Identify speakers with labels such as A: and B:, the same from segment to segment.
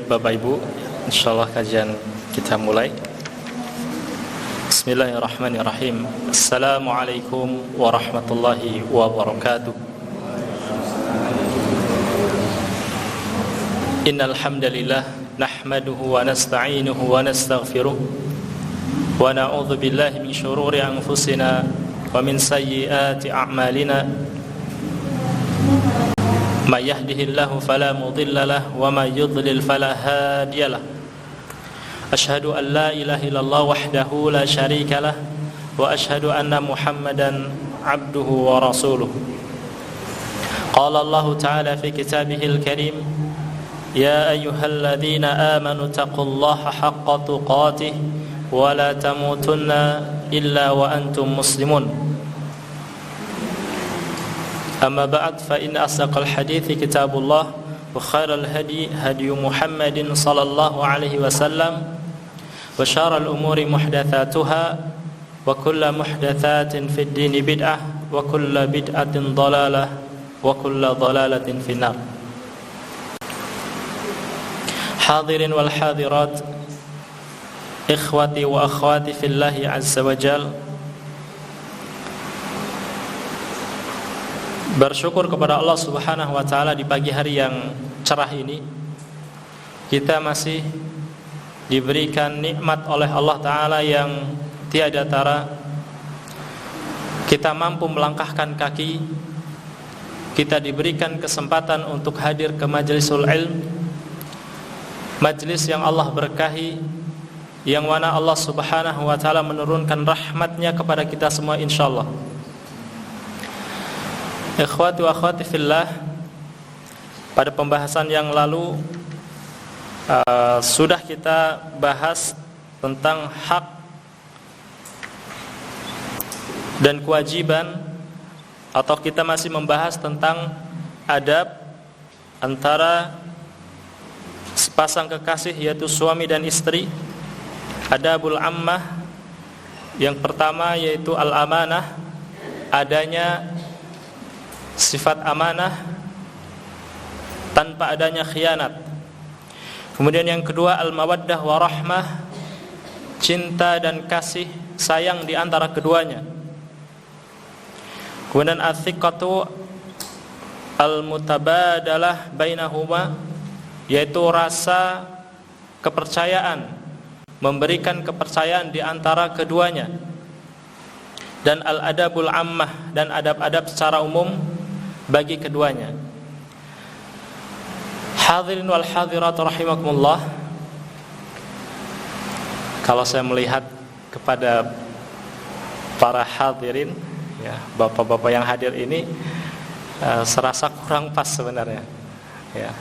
A: Baik Bapak Ibu, insyaallah kajian kita mulai. Bismillahirrahmanirrahim. Assalamualaikum warahmatullahi wabarakatuh. Innal hamdalillah nahmaduhu wa nasta'inuhu wa nastaghfiruh wa na'udzu billahi min shururi anfusina wa min sayyiati a'malina. May yahdihillahu fala mudilla lahu wa may yudlil fala hadiya lahu. Asyhadu an la ilaha illallah wahdahu la syarika lah wa asyhadu anna Muhammadan abduhu wa rasuluh. Qala Allah ta'ala fi kitabihil karim, ya ayyuhalladzina amanu taqullaha haqqa tuqatih wa la tamutunna illa wa antum muslimun. أما بعد فإن أصدق الحديث كتاب الله وخير الهدي هدي محمد صلى الله عليه وسلم وشر الأمور محدثاتها وكل محدثات في الدين بدعة وكل بدعة ضلالة وكل ضلالة في النار. حاضرين والحاضرات إخوتي وأخواتي في الله عز وجل, bersyukur kepada Allah Subhanahu wa taala di pagi hari yang cerah ini kita masih diberikan nikmat oleh Allah taala yang tiada tara. Kita mampu melangkahkan kaki, kita diberikan kesempatan untuk hadir ke majlisul ilm, majlis yang Allah berkahi, yang mana Allah Subhanahu wa taala menurunkan rahmatnya kepada kita semua insyaallah. Ikhwati wa akhwati fillah, pada pembahasan yang lalu sudah kita bahas tentang hak dan kewajiban, atau kita masih membahas tentang adab antara sepasang kekasih yaitu suami dan istri. Adabul ammah, yang pertama yaitu al-amanah, adanya sifat amanah tanpa adanya khianat. Kemudian yang kedua al-mawaddah wa rahmah, cinta dan kasih sayang di antara keduanya. Kemudian al-thiqatu al-mutabadalah bainahuma, yaitu rasa kepercayaan, memberikan kepercayaan di antara keduanya. Dan al-adabul ammah, dan adab-adab secara umum bagi keduanya. Hadirin wal hadirat rahimakumullah, kalau saya melihat kepada para hadirin, ya, bapak-bapak yang hadir ini, serasa kurang pas sebenarnya, ya.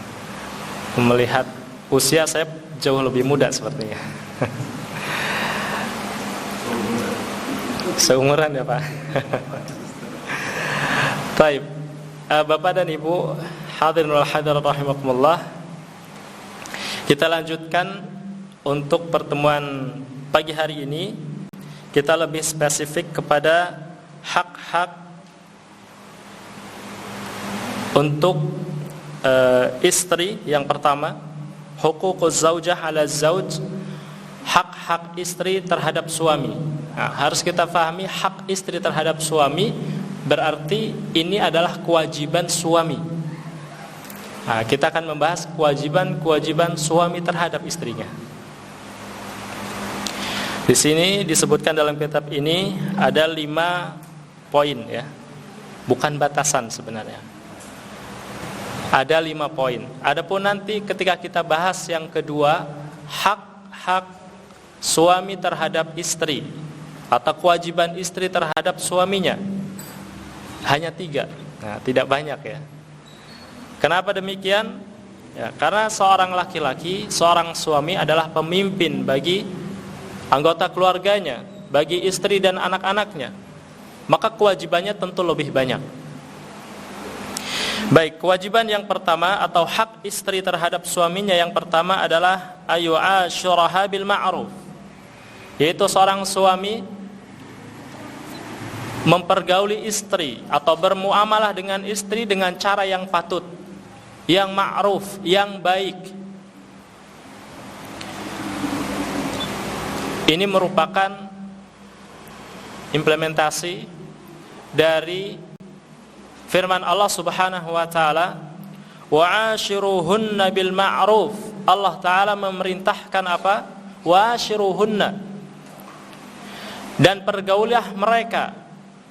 A: Melihat usia saya jauh lebih muda sepertinya. Seumuran ya Pak. Baik, Bapak dan Ibu hadirin wal hadirat rahimakumullah, kita lanjutkan untuk pertemuan pagi hari ini. Kita lebih spesifik kepada hak-hak untuk istri. Yang pertama, huququz zaujah 'ala zauj, hak-hak istri terhadap suami. Nah, harus kita pahami hak istri terhadap suami berarti ini adalah kewajiban suami. Nah, kita akan membahas kewajiban suami terhadap istrinya. Di sini disebutkan dalam kitab ini ada 5 poin, ya. Bukan batasan sebenarnya. Ada 5 poin. Adapun nanti ketika kita bahas yang kedua, hak-hak suami terhadap istri atau kewajiban istri terhadap suaminya, hanya 3. Nah, tidak banyak, ya. Kenapa demikian? Ya, karena seorang laki-laki, seorang suami adalah pemimpin bagi anggota keluarganya, bagi istri dan anak-anaknya. Maka kewajibannya tentu lebih banyak. Baik, kewajiban yang pertama atau hak istri terhadap suaminya yang pertama adalah ayu asyuraha bil ma'ruf, yaitu seorang suami mempergauli istri atau bermuamalah dengan istri dengan cara yang patut, yang ma'ruf, yang baik. Ini merupakan implementasi dari firman Allah Subhanahu wa taala, wa'ashiruhunna bil ma'ruf. Allah taala memerintahkan apa? Wa'ashiruhunna, dan pergaulilah mereka,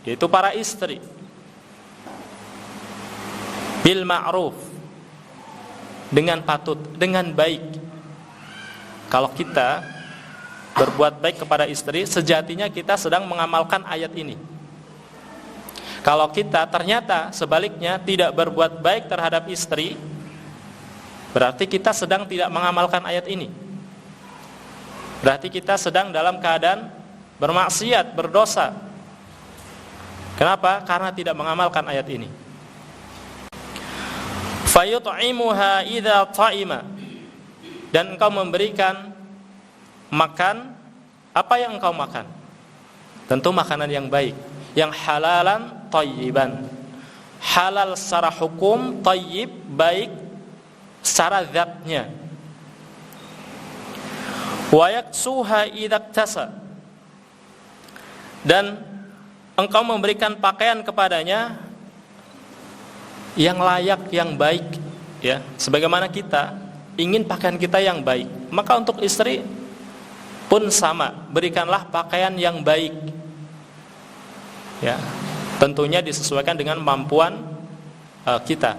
A: yaitu para istri, bil ma'ruf, dengan patut, dengan baik. Kalau kita berbuat baik kepada istri, sejatinya kita sedang mengamalkan ayat ini. Kalau kita ternyata sebaliknya tidak berbuat baik terhadap istri, berarti kita sedang tidak mengamalkan ayat ini. Berarti kita sedang dalam keadaan bermaksiat, berdosa. Kenapa? Karena tidak mengamalkan ayat ini. Fayut'imuha idza ta'ima, dan engkau memberikan makan apa yang engkau makan. Tentu makanan yang baik, yang halalan thayyiban. Halal secara hukum, thayyib baik secara zatnya. Wa yaksuha idza iktasa, dan engkau memberikan pakaian kepadanya yang layak, yang baik, ya. Sebagaimana kita ingin pakaian kita yang baik, maka untuk istri pun sama, berikanlah pakaian yang baik, ya. Tentunya disesuaikan dengan kemampuan kita.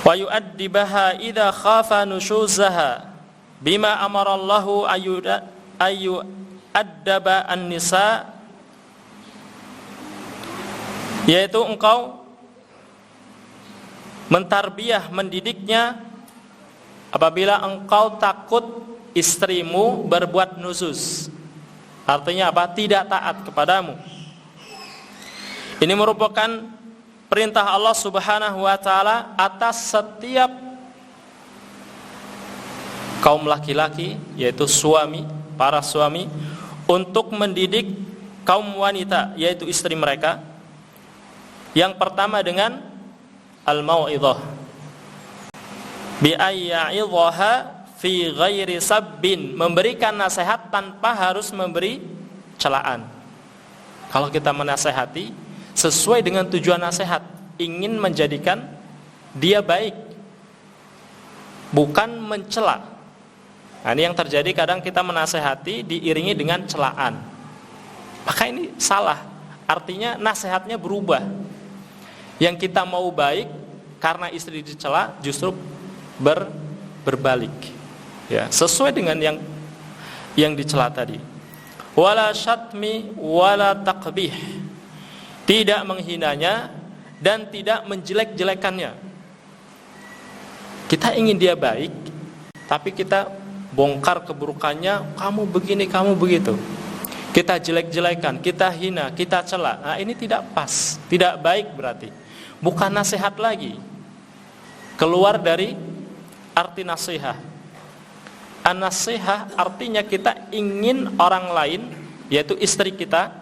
A: Wa yu'addibaha idza khafa nushuzaha bima amara Allahu ayu addaba an-nisa, yaitu engkau mentarbiyah, mendidiknya apabila engkau takut istrimu berbuat nuzuz. Artinya apa? Tidak taat kepadamu. Ini merupakan perintah Allah Subhanahu wa taala atas setiap kaum laki-laki, yaitu suami, para suami, untuk mendidik kaum wanita, yaitu istri mereka. Yang pertama dengan al-mau'idhah, bi ayya'idhaha fi ghairi sabbin, memberikan nasihat tanpa harus memberi celaan. Kalau kita menasehati sesuai dengan tujuan nasihat, ingin menjadikan dia baik, bukan mencela. Nah, ini yang terjadi, kadang kita menasehati diiringi dengan celaan, maka ini salah. Artinya nasihatnya berubah. Yang kita mau baik, karena istri dicela justru berbalik, ya, sesuai dengan yang dicela tadi. Wala syatmi wala taqbih, tidak menghinanya dan tidak menjelek-jelekannya. Kita ingin dia baik, tapi kita bongkar keburukannya, kamu begini, kamu begitu. Kita jelek-jelekan, kita hina, kita cela. Nah, ini tidak pas, tidak baik berarti. Bukan nasihat lagi. Keluar dari arti nasihat. An-nasihah artinya kita ingin orang lain, yaitu istri kita,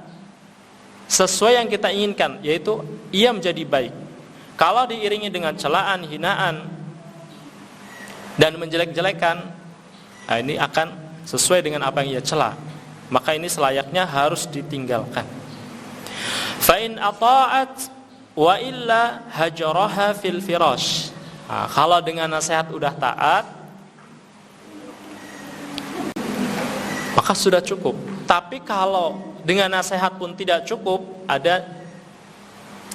A: sesuai yang kita inginkan, yaitu ia menjadi baik. Kalau diiringi dengan celaan, hinaan, dan menjelek-jelekan, nah ini akan sesuai dengan apa yang ia cela. Maka ini selayaknya harus ditinggalkan. Fa in ata'at wa illa hajaraha fil firash. Nah, kalau dengan nasihat udah taat, maka sudah cukup. Tapi kalau dengan nasihat pun tidak cukup, ada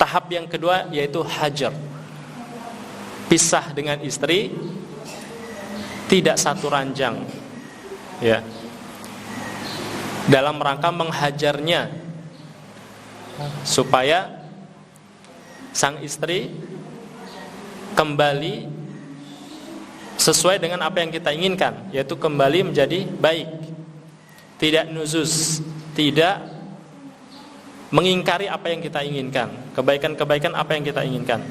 A: tahap yang kedua, yaitu hajar. Pisah dengan istri, tidak satu ranjang, ya, dalam rangka menghajarnya, supaya sang istri kembali sesuai dengan apa yang kita inginkan, yaitu kembali menjadi baik, tidak nuzuz, tidak mengingkari apa yang kita inginkan, kebaikan-kebaikan apa yang kita inginkan.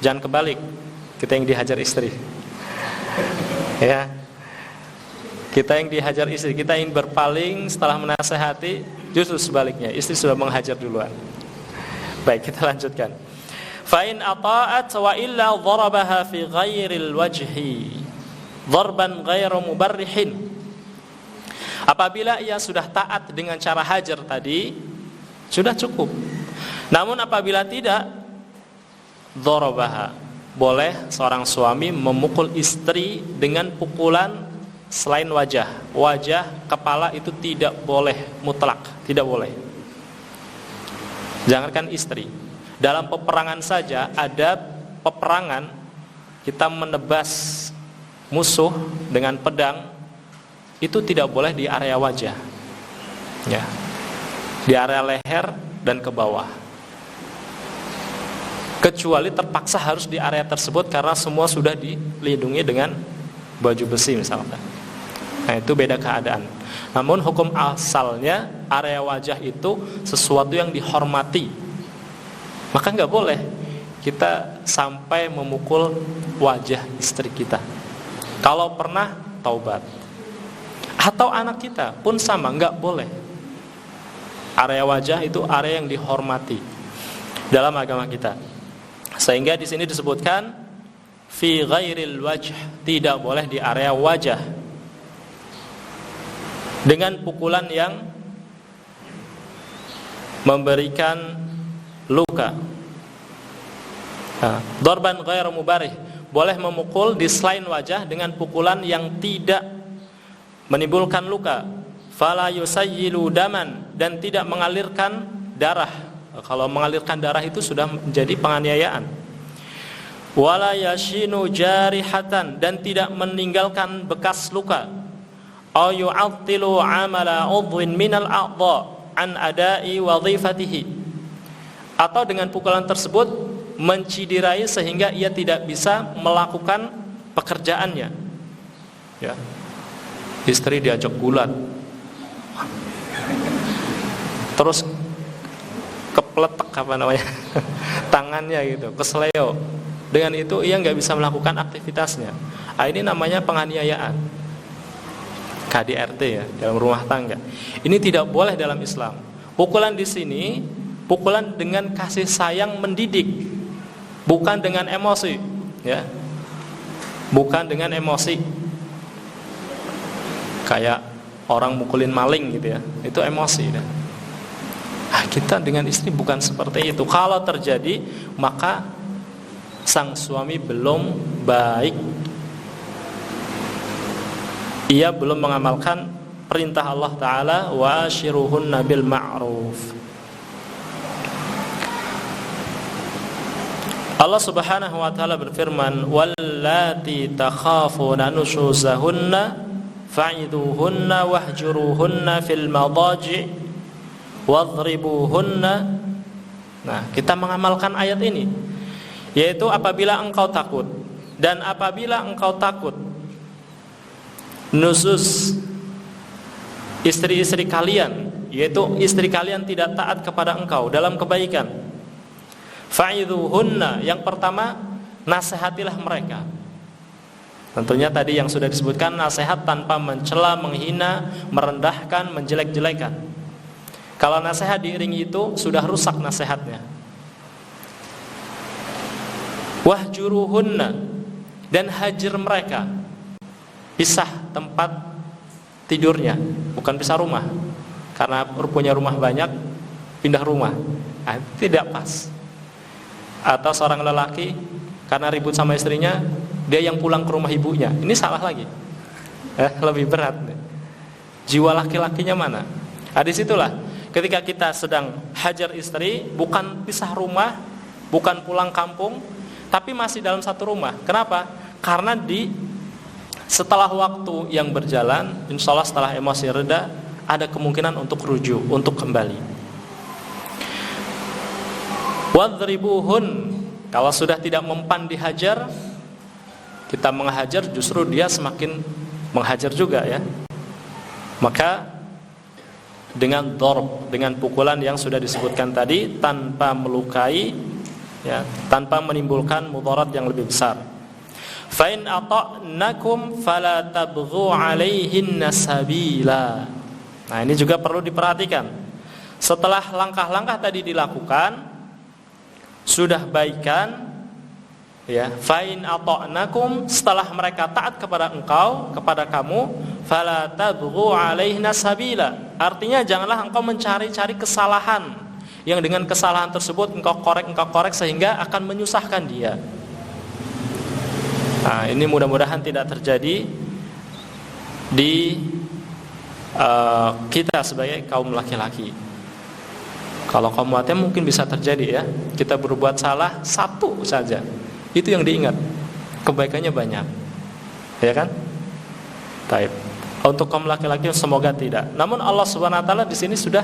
A: Jangan kebalik, kita yang dihajar istri, ya, kita yang dihajar istri, kita ingin berpaling setelah menasehati, justru sebaliknya, istri sudah menghajar duluan. Baik, kita lanjutkan. Fa in ata'at wa illa dharabaha fi ghairil wajhi dharban ghairu mubarrihin. Apabila ia sudah taat dengan cara hajar tadi, sudah cukup. Namun apabila tidak, dharabaha, boleh seorang suami memukul istri dengan pukulan selain wajah. Wajah, kepala itu tidak boleh mutlak, tidak boleh. Jangankan istri, dalam peperangan saja, ada peperangan kita menebas musuh dengan pedang, itu tidak boleh di area wajah, ya, di area leher dan ke bawah. Kecuali terpaksa harus di area tersebut karena semua sudah dilindungi dengan baju besi misalkan. Nah, itu beda keadaan. Namun hukum asalnya area wajah itu sesuatu yang dihormati. Maka nggak boleh kita sampai memukul wajah istri kita. Kalau pernah, taubat. Atau anak kita pun sama, nggak boleh. Area wajah itu area yang dihormati dalam agama kita. Sehingga di sini disebutkan fi ghairil wajh, tidak boleh di area wajah dengan pukulan yang memberikan luka. Darban ghairu mubarih, boleh memukul di selain wajah dengan pukulan yang tidak menimbulkan luka. Fala yusayyilu daman, dan tidak mengalirkan darah. Kalau mengalirkan darah itu sudah menjadi penganiayaan. Wala yashinu jarihatan, dan tidak meninggalkan bekas luka. Aw yu'attilu amala udwin minal a'dha an ada'i wadhifatihi, atau dengan pukulan tersebut menciderai sehingga ia tidak bisa melakukan pekerjaannya. Ya. Istri diajak gulat, terus kepletek tangannya gitu, kesleo. Dengan itu ia nggak bisa melakukan aktivitasnya. Ini namanya penganiayaan. KDRT ya, dalam rumah tangga. Ini tidak boleh dalam Islam. Pukulan di sini, pukulan dengan kasih sayang mendidik, bukan dengan emosi, ya. Bukan dengan emosi. Kayak orang mukulin maling gitu ya. Itu emosi ya. Kita dengan istri bukan seperti itu. Kalau terjadi, maka sang suami belum baik. Ia belum mengamalkan perintah Allah Ta'ala, wa ashiruhunna bil ma'ruf. Allah Subhanahu wa Ta'ala berfirman, wallati takhafuna nushuzahunna fa'iduhunna wahjuruhunna fil madaji' wadribuhunna. Nah, kita mengamalkan ayat ini, yaitu apabila engkau takut, dan apabila engkau takut nusus istri-istri kalian, yaitu istri kalian tidak taat kepada engkau dalam kebaikan, fa'idhuhunna, yang pertama nasihatilah mereka. Tentunya tadi yang sudah disebutkan, nasihat tanpa mencela, menghina, merendahkan, menjelek-jelekan. Kalau nasihat diiringi itu, sudah rusak nasihatnya. Wahjuruhunna, dan hajar mereka. Pisah tempat tidurnya, bukan pisah rumah. Karena punya rumah banyak, pindah rumah. Tidak pas. Atau seorang lelaki karena ribut sama istrinya, dia yang pulang ke rumah ibunya. Ini salah lagi. Lebih berat. Jiwa laki-lakinya mana? Disitulah ketika kita sedang hajar istri, bukan pisah rumah, bukan pulang kampung, tapi masih dalam satu rumah. Kenapa? Karena setelah waktu yang berjalan, insya Allah setelah emosi reda, ada kemungkinan untuk rujuk, untuk kembali. Wadribuhun, kalau sudah tidak mempan dihajar, kita menghajar, justru dia semakin menghajar juga ya. Maka dengan dorb, dengan pukulan yang sudah disebutkan tadi, tanpa melukai ya, tanpa menimbulkan mudarat yang lebih besar. Fa in ata'nakum fala tabghu 'alaihinna sabila. Nah, ini juga perlu diperhatikan. Setelah langkah-langkah tadi dilakukan, sudah baikan, ya, fa in ata'nakum, setelah mereka taat kepada engkau, kepada kamu, fala tabghu 'alaihinna sabila. Artinya janganlah engkau mencari-cari kesalahan yang dengan kesalahan tersebut engkau korek sehingga akan menyusahkan dia. Nah, ini mudah-mudahan tidak terjadi di kita sebagai kaum laki-laki. Kalau kaum wanita mungkin bisa terjadi ya, kita berbuat salah satu saja, itu yang diingat, kebaikannya banyak, ya kan? Baik. Untuk kaum laki-laki semoga tidak. Namun Allah Subhanahu wa taala di sini sudah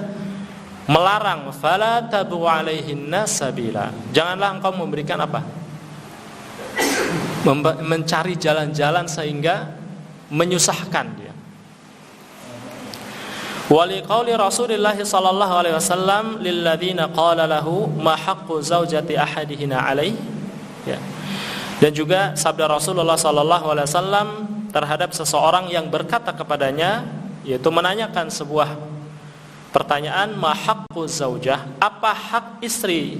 A: melarang, fala tabu 'alaihinna sabila. Janganlah engkau memberikan apa? Mencari jalan-jalan sehingga menyusahkan dia. Wali qauli Rasulullah sallallahu alaihi wasallam lil ladzina qala lahu ma haqqu zaujati ahadihina alaihi, ya. Dan juga sabda Rasulullah sallallahu alaihi wasallam terhadap seseorang yang berkata kepadanya, yaitu menanyakan sebuah pertanyaan, ma haqqu zaujah, apa hak istri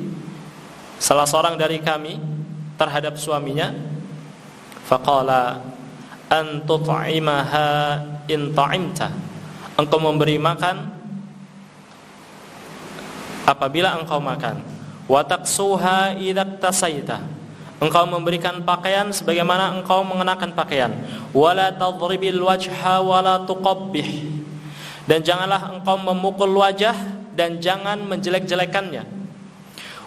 A: salah seorang dari kami terhadap suaminya? Faqala an tut'imaha in ta'imta, engkau memberi makan apabila engkau makan, wa taqsuha idza tasaita, engkau memberikan pakaian sebagaimana engkau mengenakan pakaian, wala tadribil wajha wala tuqabbih, dan janganlah engkau memukul wajah dan jangan menjelek-jelekannya,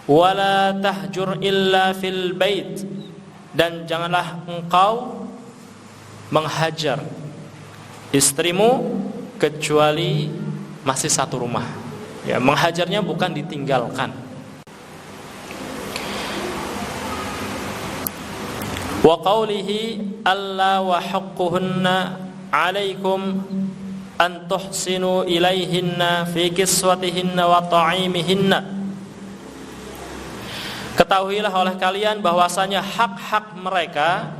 A: wala tahjur illa fil bait, dan janganlah engkau menghajar istrimu kecuali masih satu rumah. Ya, menghajarnya bukan ditinggalkan. Wa qawlihi alla wa haqquhunna 'alaikum an tuhsinu ilaihinna fi kiswatihinna wa ta'imihinna. Ketahuilah oleh kalian bahwasanya hak-hak mereka,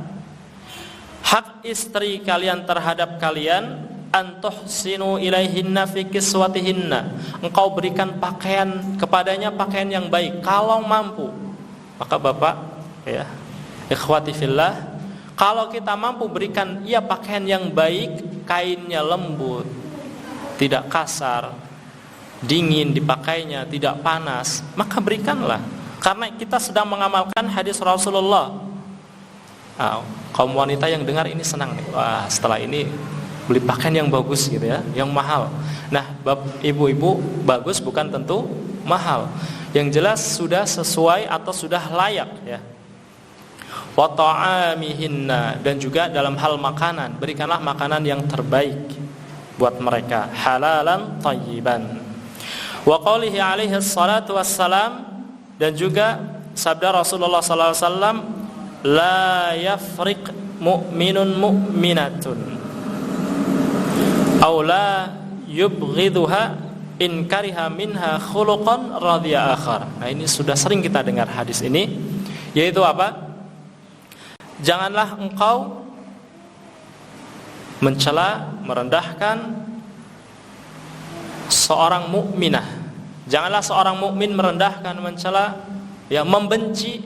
A: hak istri kalian terhadap kalian, antuhsinu ilaihinna fi kiswatihinna, engkau berikan pakaian kepadanya, pakaian yang baik kalau mampu. Maka Bapak, ya, ikhwati fillah, kalau kita mampu berikan ia pakaian yang baik, kainnya lembut, tidak kasar, dingin dipakainya, tidak panas, maka berikanlah. Karena kita sedang mengamalkan hadis Rasulullah. Kaum wanita yang dengar ini senang nih. Wah, setelah ini beli pakaian yang bagus gitu ya, yang mahal. Nah, ibu-ibu, bagus bukan tentu mahal. Yang jelas sudah sesuai atau sudah layak ya. Wa ta'amihinna, dan juga dalam hal makanan, berikanlah makanan yang terbaik buat mereka, halalan thayyiban. Wa qaulihi alaihi salatu wassalam, dan juga sabda Rasulullah sallallahu alaihi wasallam, la yafriq mu'minun mu'minatun aw la yubghiduha in kariha minha khuluqan radhiya akhar. Nah, ini sudah sering kita dengar hadis ini, yaitu apa? Janganlah engkau mencela, merendahkan seorang mukminah. Janganlah seorang mukmin merendahkan, mencela, ya, membenci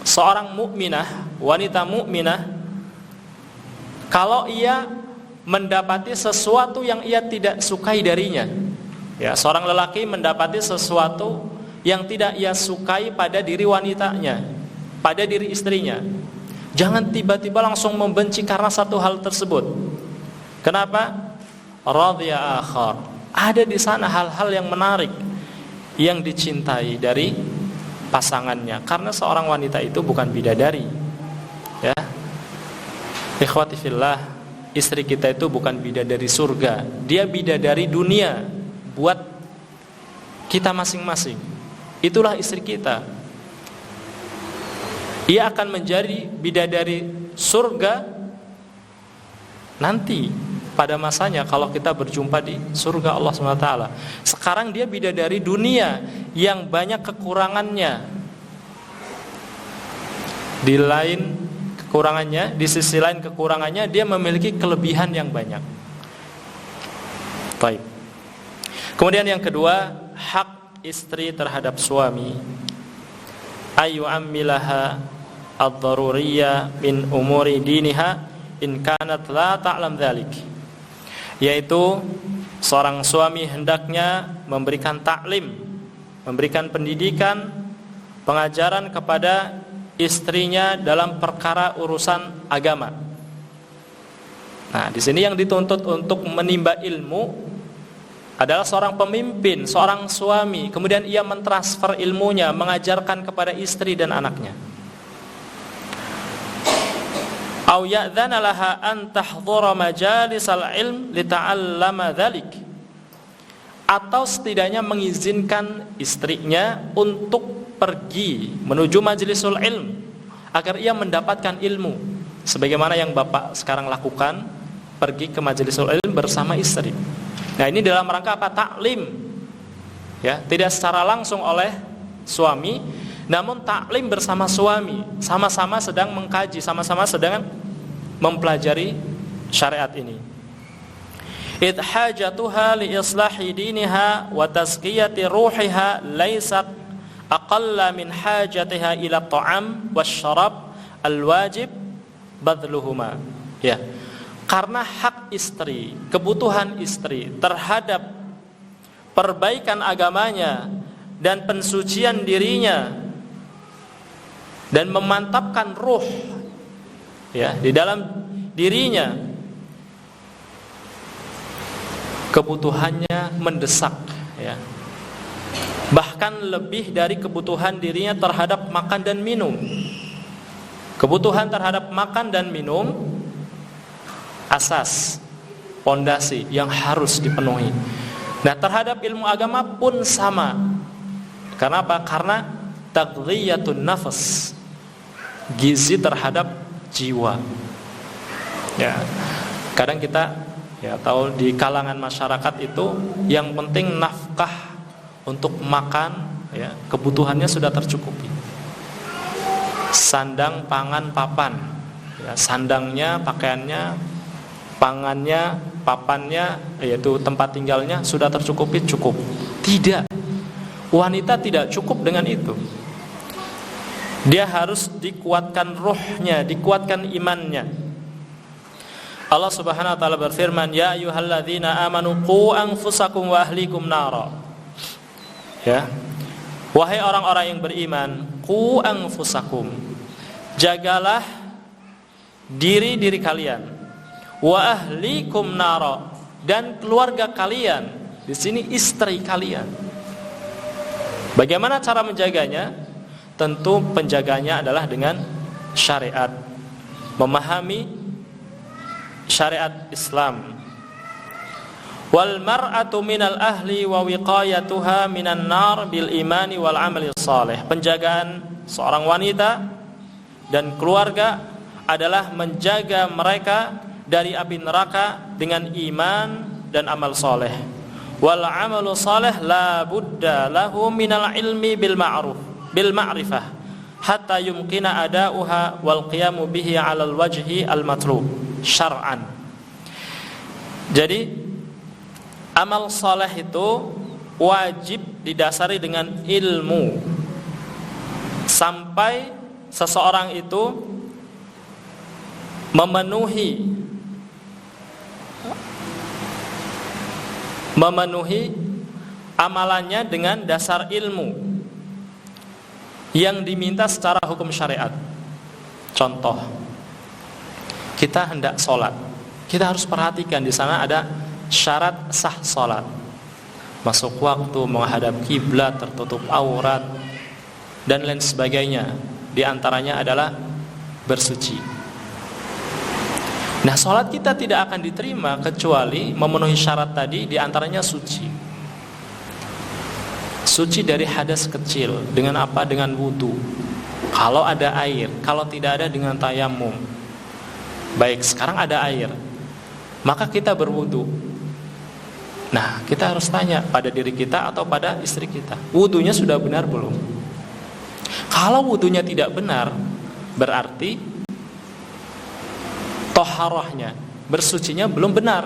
A: seorang mukminah, wanita mukminah, kalau ia mendapati sesuatu yang ia tidak sukai darinya. Ya, seorang lelaki mendapati sesuatu yang tidak ia sukai pada diri wanitanya, pada diri istrinya. Jangan tiba-tiba langsung membenci karena satu hal tersebut. Kenapa? Radhiya akhar. Ada di sana hal-hal yang menarik yang dicintai dari pasangannya, karena seorang wanita itu bukan bidadari. Ya. Ikhwati fillah, istri kita itu bukan bidadari surga, dia bidadari dunia buat kita masing-masing. Itulah istri kita. Ia akan menjadi bidadari surga nanti pada masanya kalau kita berjumpa di surga Allah SWT. Sekarang dia bidadari dunia yang banyak kekurangannya. Di lain kekurangannya, di sisi lain kekurangannya, dia memiliki kelebihan yang banyak. Baik. Kemudian yang kedua, hak istri terhadap suami ayu ammilaha ad-daruriyya min umuri diniha in kanat la ta'lam dzalik, yaitu seorang suami hendaknya memberikan taklim, memberikan pendidikan, pengajaran kepada istrinya dalam perkara urusan agama. Nah, di sini yang dituntut untuk menimba ilmu adalah seorang pemimpin, seorang suami, kemudian ia mentransfer ilmunya, mengajarkan kepada istri dan anaknya. Au ya'dzana laha an tahdhura majalisal ilm lita'allama dzalik, atau setidaknya mengizinkan istrinya untuk pergi menuju majlisul ilm agar ia mendapatkan ilmu, sebagaimana yang bapak sekarang lakukan, pergi ke majlisul ilm bersama istri. Nah, ini dalam rangka apa? Taklim, ya, tidak secara langsung oleh suami, namun taklim bersama suami, sama-sama sedang mengkaji, sama-sama sedang mempelajari syariat ini. Id hajatuha li islahi diniha wa tazkiyati ruhiha laysat aqalla min hajatiha ila ta'am wasyarab al-wajib badluhuma. Ya. Karena hak istri, kebutuhan istri terhadap perbaikan agamanya dan pensucian dirinya dan memantapkan ruh, ya, di dalam dirinya, kebutuhannya mendesak, ya, bahkan lebih dari kebutuhan dirinya terhadap makan dan minum. Kebutuhan terhadap makan dan minum asas, pondasi yang harus dipenuhi. Nah, terhadap ilmu agama pun sama. Karena apa? Karena taghdhiyatun nafas, gizi terhadap jiwa. Ya, kadang kita ya tahu di kalangan masyarakat itu yang penting nafkah untuk makan, ya, kebutuhannya sudah tercukupi. Sandang, pangan, papan, ya, sandangnya, pakaiannya, pangannya, papannya, yaitu tempat tinggalnya sudah tercukupi, cukup. Tidak, wanita tidak cukup dengan itu. Dia harus dikuatkan ruhnya, dikuatkan imannya. Allah Subhanahu wa taala berfirman, ya ayyuhalladzina amanu qu anfusakum wa ahlikum nara. Ya. Wahai orang-orang yang beriman, qu anfusakum, jagalah diri-diri kalian, wa ahlikum nara, dan keluarga kalian. Di sini istri kalian. Bagaimana cara menjaganya? Tentu penjaganya adalah dengan syariat, memahami syariat Islam. Wal mar'atu minal ahli wa wiqayatuha minan nar bil imani wal amali salih. Penjagaan seorang wanita dan keluarga adalah menjaga mereka dari api neraka dengan iman dan amal soleh. Wal amalu soleh la budda lahu minal ilmi bil ma'rifah hatta yumkina ada'uha wal qiyamu bihi 'alal wajhi al matlub syar'an. Jadi amal soleh itu wajib didasari dengan ilmu sampai seseorang itu memenuhi amalannya dengan dasar ilmu yang diminta secara hukum syariat. Contoh, kita hendak sholat, kita harus perhatikan di sana ada syarat sah sholat, masuk waktu, menghadap kiblat, tertutup aurat, dan lain sebagainya. Di antaranya adalah bersuci. Nah, sholat kita tidak akan diterima kecuali memenuhi syarat tadi, di antaranya suci. Suci dari hadas kecil. Dengan apa? Dengan wudu. Kalau ada air, kalau tidak ada dengan tayamum. Baik, sekarang ada air, maka kita berwudu. Nah, kita harus tanya pada diri kita atau pada istri kita, wudunya sudah benar belum? Kalau wudunya tidak benar, berarti toharohnya, bersucinya belum benar,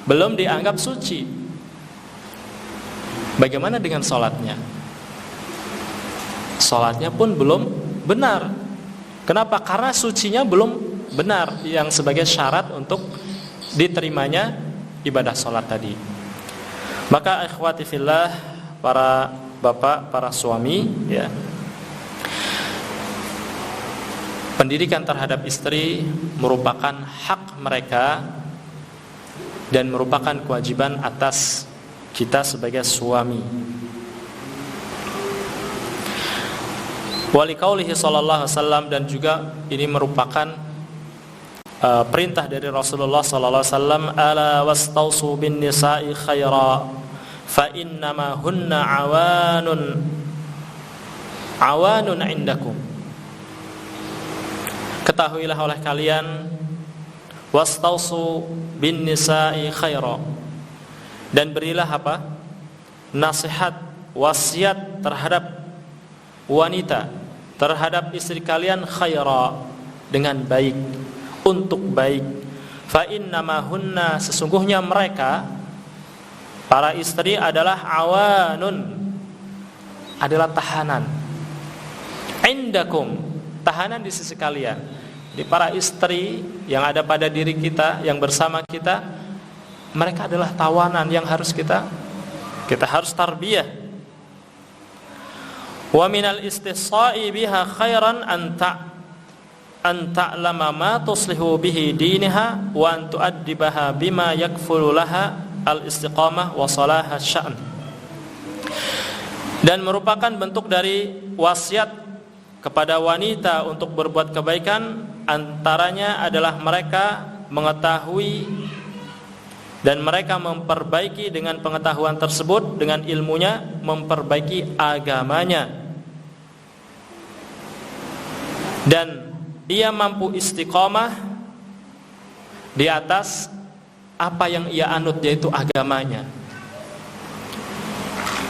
A: belum dianggap suci. Bagaimana dengan sholatnya? Salatnya pun belum benar. Kenapa? Karena sucinya belum benar, yang sebagai syarat untuk diterimanya ibadah salat tadi. Maka ikhwati fillah, para bapak, para suami, ya, pendidikan terhadap istri merupakan hak mereka dan merupakan kewajiban atas kita sebagai suami. Wali qaulihi sallallahu alaihi wasallam, dan juga ini merupakan perintah dari Rasulullah sallallahu alaihi wasallam, ala wastausu bin nisa'i khaira fa innama hunna awanun indakum. Ketahuilah oleh kalian, wastausu bin nisa'i khaira, dan berilah apa? Nasihat, wasiat terhadap wanita, terhadap istri kalian, khaira, dengan baik, untuk baik. Fa innama hunna, sesungguhnya mereka, para istri adalah awanun, adalah tahanan, indakum, tahanan di sisi kalian. Jadi para istri yang ada pada diri kita, yang bersama kita, mereka adalah tawanan yang harus kita harus tarbiyah. Wa minal istisqa'i biha khairan an ta'lama ma tuslihu bihi diniha wa an tu'addibaha bima yakfulu laha al-istiqamah wa salaha sya'n. Dan merupakan bentuk dari wasiat kepada wanita untuk berbuat kebaikan, antaranya adalah mereka mengetahui dan mereka memperbaiki dengan pengetahuan tersebut, dengan ilmunya memperbaiki agamanya. Dan ia mampu istiqamah di atas apa yang ia anut, yaitu agamanya.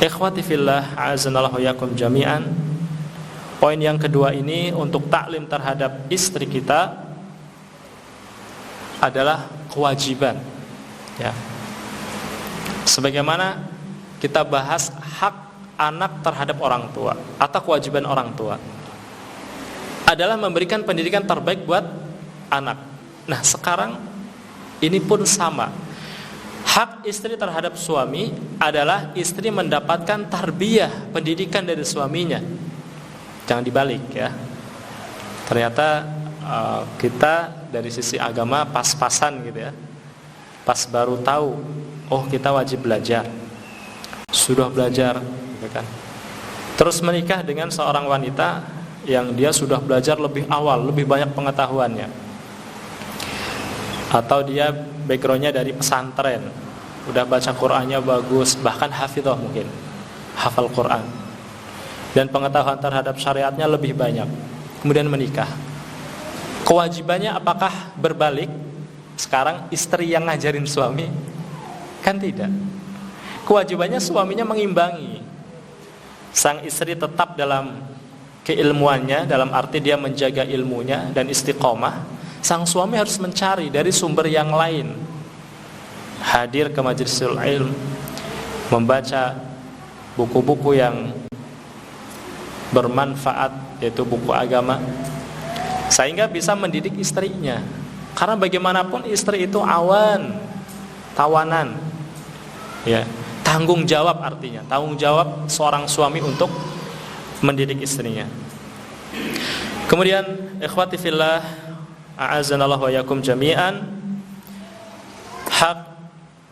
A: Ikhwati fillah, a'azanallahu yakum jami'an. Poin yang kedua ini untuk taklim terhadap istri kita adalah kewajiban, ya. Sebagaimana kita bahas hak anak terhadap orang tua atau kewajiban orang tua adalah memberikan pendidikan terbaik buat anak. Nah, sekarang ini pun sama. Hak istri terhadap suami adalah istri mendapatkan tarbiyah, pendidikan dari suaminya. Jangan dibalik, ya. Ternyata kita dari sisi agama pas-pasan gitu, ya. Pas baru tahu, oh kita wajib belajar. Sudah belajar, gitu kan. Terus menikah dengan seorang wanita yang dia sudah belajar lebih awal, lebih banyak pengetahuannya, atau dia backgroundnya dari pesantren, udah baca Qur'annya bagus, bahkan hafidhah, mungkin hafal Qur'an, dan pengetahuan terhadap syariatnya lebih banyak, kemudian menikah. Kewajibannya apakah berbalik? Sekarang istri yang ngajarin suami? Kan tidak. Kewajibannya suaminya mengimbangi. Sang istri tetap dalam keilmuannya, dalam arti dia menjaga ilmunya dan istiqomah. Sang suami harus mencari dari sumber yang lain, hadir ke majlisul ilm, membaca buku-buku yang bermanfaat, yaitu buku agama, sehingga bisa mendidik istrinya. Karena bagaimanapun istri itu awan, tawanan, ya, tanggung jawab, artinya tanggung jawab seorang suami untuk mendidik istrinya. Kemudian ikhwati fillah, a'azanallahu wa yakum jami'an, hak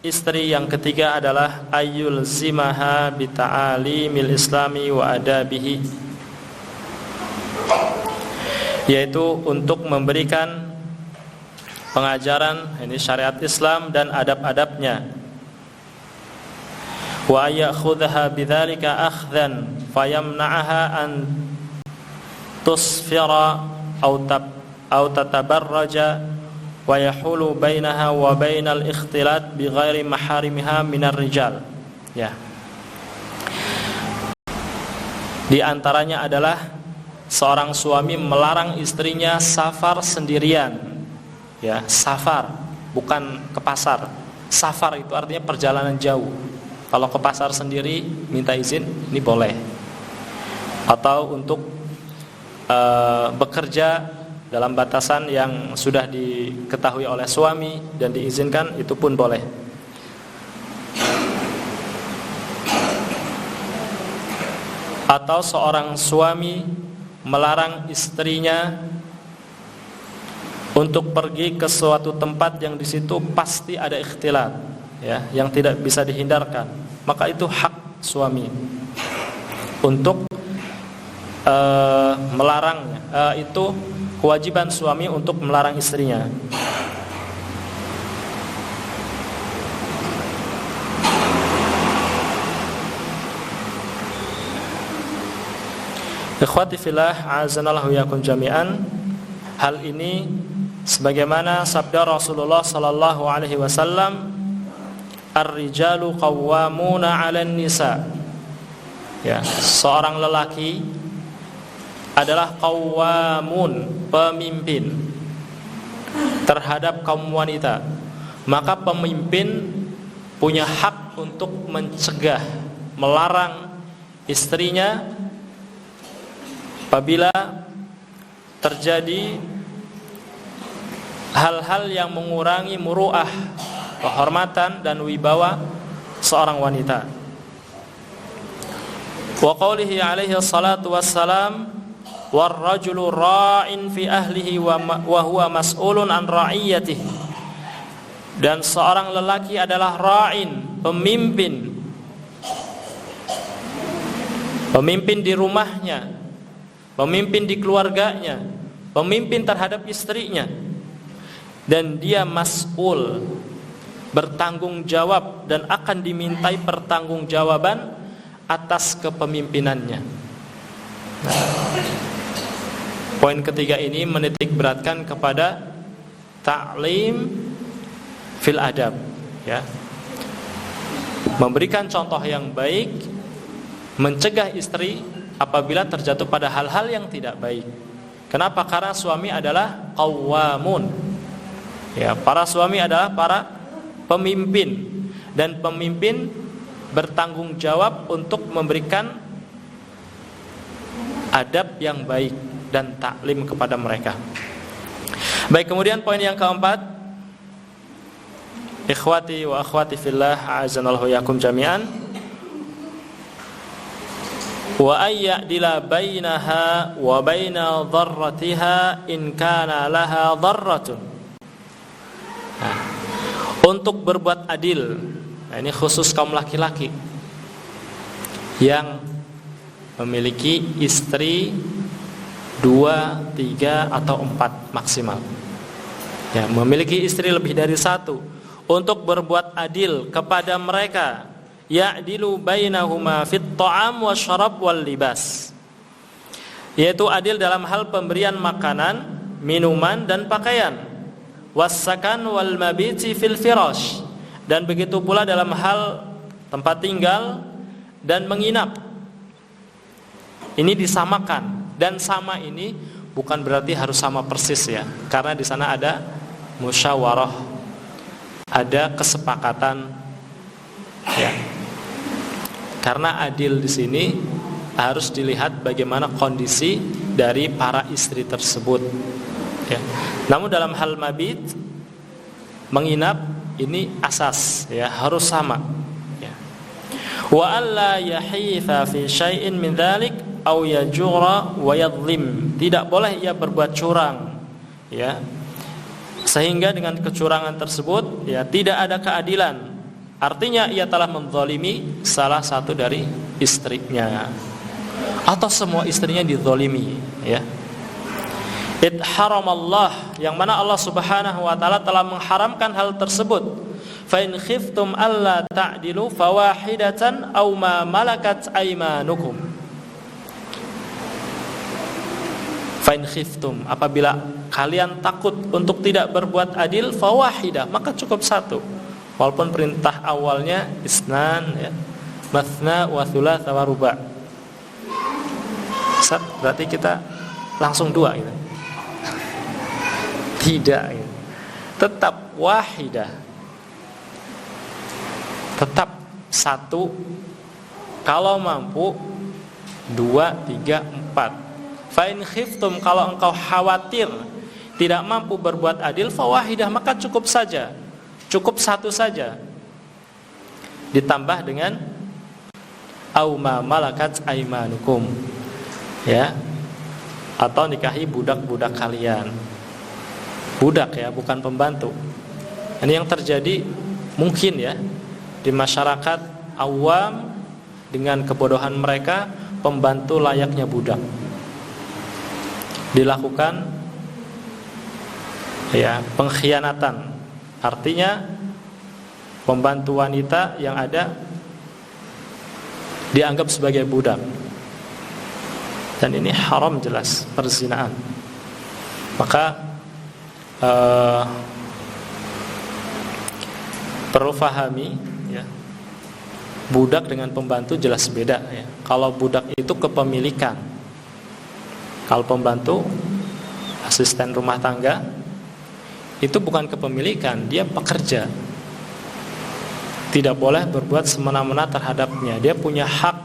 A: istri yang ketiga adalah ayyul zimaha bita'alimil islami wa adabihi, yaitu untuk memberikan pengajaran ini syariat Islam dan adab-adabnya. Wa ya'khudha bidzalika akhdhan fayamna'aha an tusfira aw tatabarraja wa yahulu bainaha wa bainal ikhtilat bighairi maharimiha minar rijal. Ya. Di antaranya adalah seorang suami melarang istrinya safar sendirian. Ya, safar, bukan ke pasar. Safar itu artinya perjalanan jauh. Kalau ke pasar sendiri minta izin, ini boleh. atau untuk bekerja dalam batasan yang sudah diketahui oleh suami dan diizinkan, itu pun boleh. Atau seorang suami melarang istrinya untuk pergi ke suatu tempat yang di situ pasti ada ikhtilat, ya, yang tidak bisa dihindarkan, maka itu hak suami untuk melarangnya. Itu kewajiban suami untuk melarang istrinya. Ikhwati fillah, azanallahu yakum jami'an. Hal ini sebagaimana sabda Rasulullah sallallahu alaihi wasallam, ar-rijalu qawwamuna 'alan nisa. Ya, seorang lelaki adalah qawwamun, pemimpin terhadap kaum wanita. Maka pemimpin punya hak untuk mencegah, melarang istrinya apabila terjadi hal-hal yang mengurangi muru'ah, kehormatan dan wibawa seorang wanita. Wa qaulihi alaihi salatu wassalam, war-rajulu ra'in fi ahlihi wa huwa mas'ulun an ra'iyatihi. Dan seorang lelaki adalah ra'in, pemimpin di rumahnya, pemimpin di keluarganya, pemimpin terhadap istrinya, dan dia mas'ul, bertanggung jawab dan akan dimintai pertanggungjawaban atas kepemimpinannya. Poin ketiga ini menitik beratkan kepada ta'lim fil adab, ya. Memberikan contoh yang baik, mencegah istri apabila terjatuh pada hal-hal yang tidak baik. Kenapa? Karena suami adalah qawwamun. Ya, para suami adalah para pemimpin, dan pemimpin bertanggung jawab untuk memberikan adab yang baik dan taklim kepada mereka. Baik, kemudian poin yang keempat, ikhwati wa akhwati fillah, a'azanallahu yakum jami'an, wa ayyadila bainaha wa baina dharratiha in kana laha dharratun. Untuk berbuat adil, nah ini khusus kaum laki-laki yang memiliki istri 2, 3 atau 4 maksimal, ya, memiliki istri lebih dari 1, untuk berbuat adil kepada mereka, ya'dilu bainahuma fit ta'am wasyarab wal libas, yaitu adil dalam hal pemberian makanan, minuman dan pakaian, wassakan wal mabiti fil firash, dan begitu pula dalam hal tempat tinggal dan menginap. Ini disamakan. Dan sama ini bukan berarti harus sama persis, ya, karena di sana ada musyawarah, ada kesepakatan, ya. Karena adil di sini harus dilihat bagaimana kondisi dari para istri tersebut, ya. Namun dalam hal mabit, menginap, ini asas, ya, harus sama, ya. Wa alla yahitha fi syai'in min dzalik au yajura wa yadhlim, tidak boleh ia berbuat curang, ya, sehingga dengan kecurangan tersebut, ya, tidak ada keadilan. Artinya ia telah menzalimi salah satu dari istrinya atau semua istrinya dizalimi, ya. Idharamallah, yang mana Allah Subhanahu wa taala telah mengharamkan hal tersebut. Fa in khiftum alla ta'dilu fawahidatan aw ma malakat aymanukum. Fa in khiftum, apabila kalian takut untuk tidak berbuat adil, fawahidah, maka cukup 1. Walaupun perintah awalnya isnan, ya, mathna wa thulatha wa ruba'. Berarti kita langsung 2 gitu. Tidak, gitu. Tetap wahidah, tetap 1. Kalau mampu 2, 3, 4. Fa in khiftum, kalau engkau khawatir tidak mampu berbuat adil, fawahidah, maka cukup saja, cukup satu saja, ditambah dengan au ma malakat aimanukum, ya, atau nikahi budak-budak kalian. Budak ya, bukan pembantu. Ini yang terjadi mungkin ya di masyarakat awam, dengan kebodohan mereka, pembantu layaknya budak. Dilakukan ya pengkhianatan. Artinya pembantu wanita yang ada dianggap sebagai budak. Dan ini haram jelas, perzinaan. Maka perlu fahami ya, budak dengan pembantu jelas beda ya. Kalau budak itu kepemilikan, kalau pembantu asisten rumah tangga itu bukan kepemilikan, dia pekerja. Tidak boleh berbuat semena-mena terhadapnya. Dia punya hak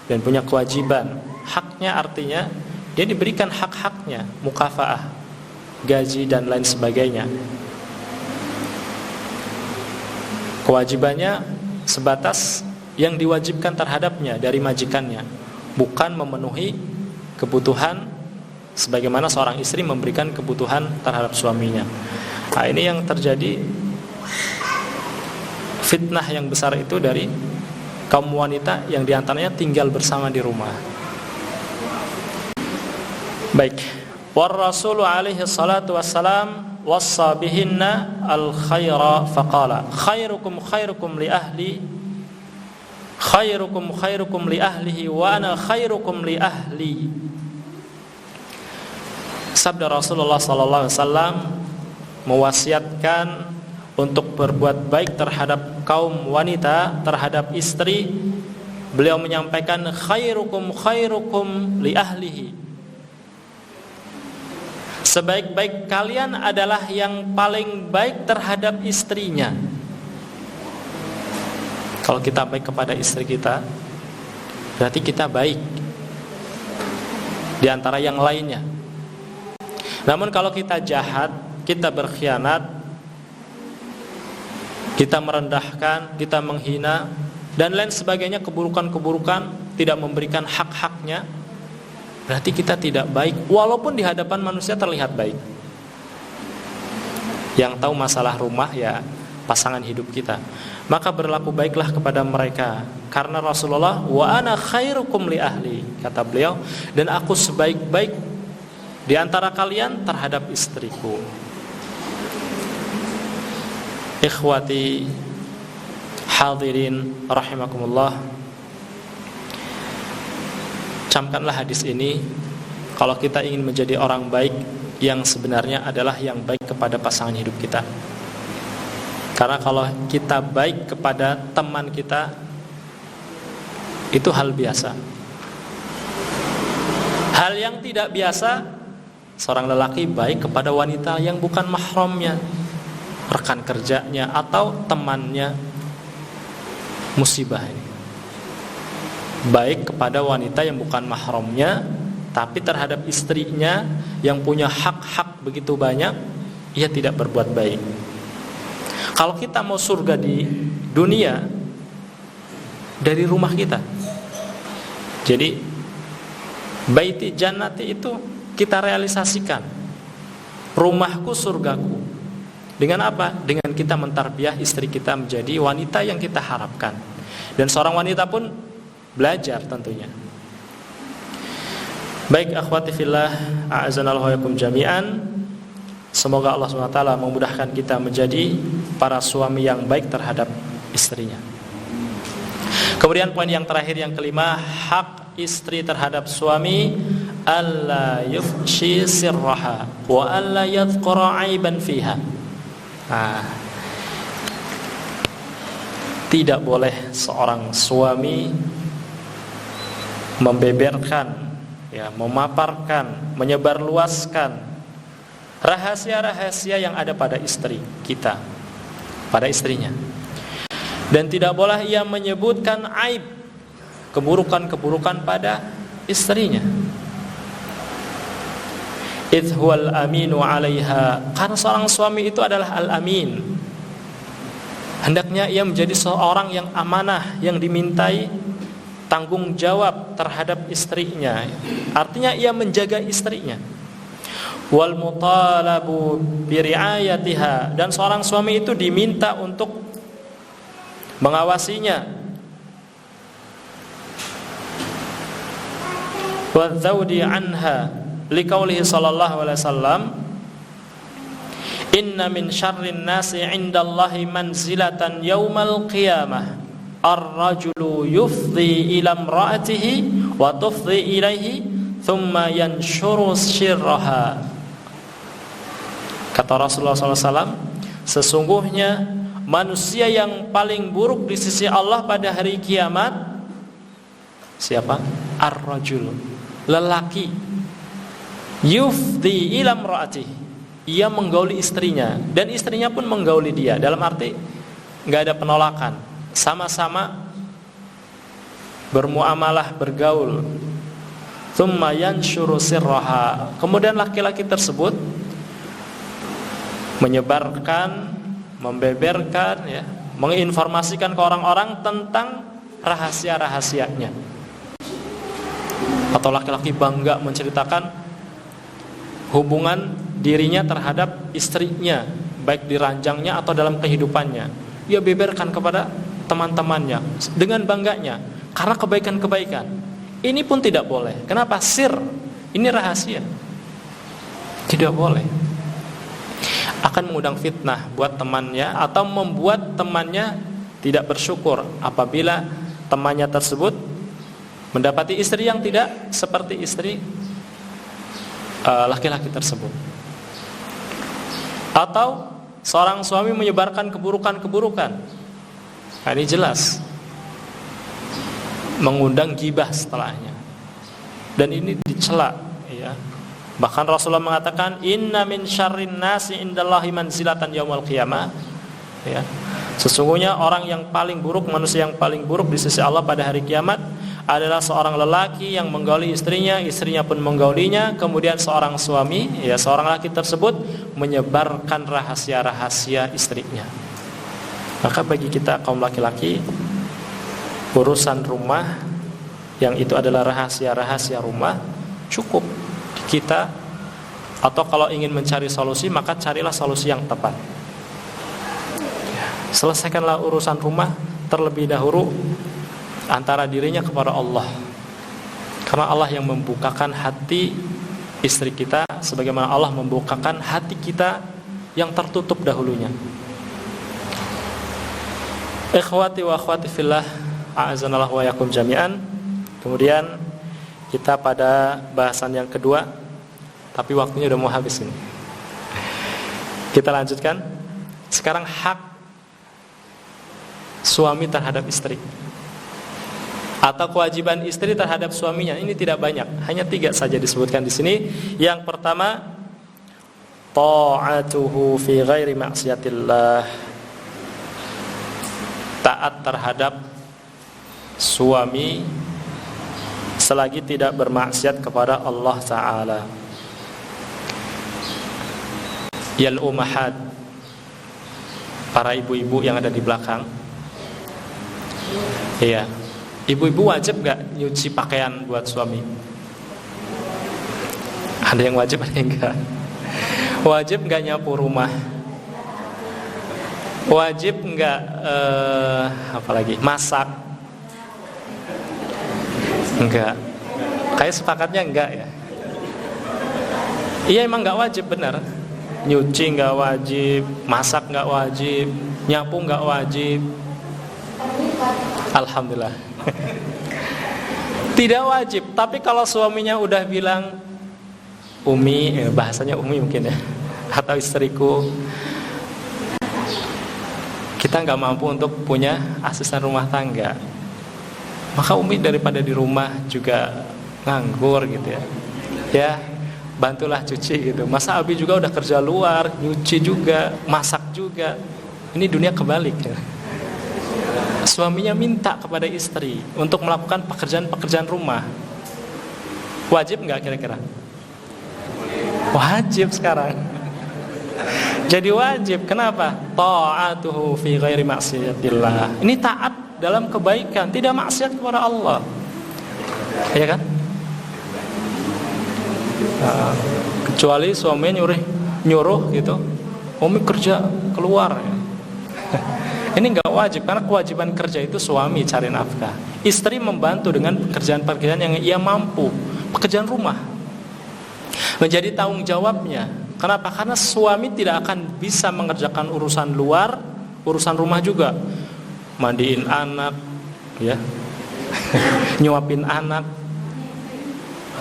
A: dan punya kewajiban. Haknya artinya dia diberikan hak-haknya, mukafaah, gaji dan lain sebagainya. Kewajibannya sebatas yang diwajibkan terhadapnya dari majikannya, bukan memenuhi kebutuhan sebagaimana seorang istri memberikan kebutuhan terhadap suaminya. Nah, ini yang terjadi, fitnah yang besar itu dari kaum wanita yang diantaranya tinggal bersama di rumah. Baik, war Rasul alaihi salatu wassalam wassa bihinna al khaira faqala khairukum khairukum li ahli khairukum khairukum li ahlihi wa ana khairukum li ahli. Sabda Rasulullah sallallahu alaihi wasallam mewasiatkan untuk berbuat baik terhadap kaum wanita, terhadap istri. Beliau menyampaikan khairukum khairukum li ahlihi. Sebaik-baik kalian adalah yang paling baik terhadap istrinya. Kalau kita baik kepada istri kita, berarti kita baik di antara yang lainnya. Namun kalau kita jahat, kita berkhianat, kita merendahkan, kita menghina, dan lain sebagainya, keburukan-keburukan, tidak memberikan hak-haknya, berarti kita tidak baik, walaupun di hadapan manusia terlihat baik. Yang tahu masalah rumah ya pasangan hidup kita. Maka berlaku baiklah kepada mereka. Karena Rasulullah, wa ana khairukum li ahli, kata beliau, dan aku sebaik-baik di antara kalian terhadap istriku. Ikhwati hadirin rahimakumullah, camkanlah hadis ini kalau kita ingin menjadi orang baik yang sebenarnya adalah yang baik kepada pasangan hidup kita. Karena kalau kita baik kepada teman kita, itu hal biasa. Hal yang tidak biasa, seorang lelaki baik kepada wanita yang bukan mahramnya, rekan kerjanya atau temannya. Musibah ini. Baik kepada wanita yang bukan mahramnya, tapi terhadap istrinya yang punya hak-hak begitu banyak, ia tidak berbuat baik. Kalau kita mau surga di dunia, dari rumah kita. Jadi baiti jannati itu kita realisasikan. Rumahku surgaku. Dengan apa? Dengan kita mentarbiyah istri kita menjadi wanita yang kita harapkan. Dan seorang wanita pun belajar tentunya. Baik akhwati fillah, a'azanallahu wa yakum jami'an. Semoga Allah SWT memudahkan kita menjadi para suami yang baik terhadap istrinya. Kemudian poin yang terakhir, yang kelima, hak istri terhadap suami, alla yufshi sirraha wa alla yadhkura aiban fiha. Tidak boleh seorang suami membeberkan, ya, memaparkan, menyebarluaskan rahasia-rahasia yang ada pada istri kita, pada istrinya. Dan tidak boleh ia menyebutkan aib, keburukan-keburukan pada istrinya. Idh huwal aminu 'alaiha, karena seorang suami itu adalah al-amin. Hendaknya ia menjadi seorang yang amanah, yang dimintai tanggung jawab terhadap istrinya. Artinya ia menjaga istrinya. Wal mutalabu bi ri'ayatiha, dan seorang suami itu diminta untuk mengawasinya. Wa dzawdi anha, liqaulihi sallallahu alaihi wasallam, inna min syarrin nasi 'indallahi manzilatan yaumal qiyamah ar-rajulu yufdhi ila imra'atihi wa tufdhi ilaihi thumma yanshuru syirraha. Kata Rasulullah SAW, sesungguhnya manusia yang paling buruk di sisi Allah pada hari kiamat siapa? Ar-rajul, lelaki, yufdhi ila imra'atihi, ia menggauli istrinya dan istrinya pun menggauli dia. Dalam arti nggak ada penolakan, sama-sama bermuamalah, bergaul. Tsumma yanshuru sirraha, kemudian laki-laki tersebut menyebarkan, membeberkan, ya, menginformasikan ke orang-orang tentang rahasia-rahasianya. Atau laki-laki bangga menceritakan hubungan dirinya terhadap istrinya, baik di ranjangnya atau dalam kehidupannya. Ia beberkan kepada teman-temannya dengan bangganya karena kebaikan-kebaikan. Ini pun tidak boleh. Kenapa? Sir, ini rahasia, tidak boleh. Akan mengundang fitnah buat temannya atau membuat temannya tidak bersyukur apabila temannya tersebut mendapati istri yang tidak seperti istri laki-laki tersebut. Atau seorang suami menyebarkan keburukan-keburukan. Nah, ini jelas mengundang gibah setelahnya. Dan ini dicela, ya. Bahkan Rasulullah mengatakan, inna min syarrin nasi indallahi manzilatan yaumil qiyamah, ya. Sesungguhnya orang yang paling buruk, manusia yang paling buruk di sisi Allah pada hari kiamat adalah seorang lelaki yang menggauli istrinya, istrinya pun menggaulinya, kemudian seorang suami, ya, seorang laki tersebut menyebarkan rahasia-rahasia istrinya. Maka bagi kita kaum laki-laki, urusan rumah yang itu adalah rahasia-rahasia rumah cukup kita, atau kalau ingin mencari solusi maka carilah solusi yang tepat. Selesaikanlah urusan rumah terlebih dahulu antara dirinya kepada Allah, karena Allah yang membukakan hati istri kita sebagaimana Allah membukakan hati kita yang tertutup dahulunya. Ikhwati wa akhwati fillah, a'azanallahu wa yakum jami'an. Kemudian kita pada bahasan yang kedua, tapi waktunya udah mau habis ini. Kita lanjutkan. Sekarang hak suami terhadap istri, atau kewajiban istri terhadap suaminya. Ini tidak banyak, hanya 3 saja disebutkan di sini. Yang pertama, ta'atuhu fi ghairi ma'siyatillah, taat terhadap suami selagi tidak bermaksiat kepada Allah Ta'ala. Yal ummahat, para ibu-ibu yang ada di belakang, iya, ibu-ibu wajib gak nyuci pakaian buat suami? Ada yang wajib, ada yang enggak. Wajib gak nyapu rumah? Wajib enggak apalagi masak? Enggak. Kayak sepakatnya enggak, ya. Iya, emang enggak wajib, benar. Nyuci enggak wajib, masak enggak wajib, nyapu enggak wajib. Alhamdulillah. Tidak wajib. Tapi kalau suaminya udah bilang, Umi, bahasanya Umi mungkin, ya, atau istriku, kita nggak mampu untuk punya asisten rumah tangga, maka Umi daripada di rumah juga nganggur gitu, ya, ya bantulah cuci gitu. Masa Abi juga udah kerja luar, nyuci juga, masak juga. Ini dunia kebalik, ya. Suaminya minta kepada istri untuk melakukan pekerjaan-pekerjaan rumah. Wajib nggak kira-kira? Wajib sekarang. Jadi wajib. Kenapa? Ta'atuhu fi ghairi maksiatillah. Ini taat dalam kebaikan, tidak maksiat kepada Allah. Ya kan? Kecuali suaminya nyuruh gitu, Umi kerja keluar. Ini nggak wajib, karena kewajiban kerja itu suami cari nafkah. Istri membantu dengan pekerjaan-pekerjaan yang ia mampu, pekerjaan rumah, menjadi tanggung jawabnya. Kenapa? Karena suami tidak akan bisa mengerjakan urusan luar, urusan rumah juga, mandiin anak, ya, nyuapin anak,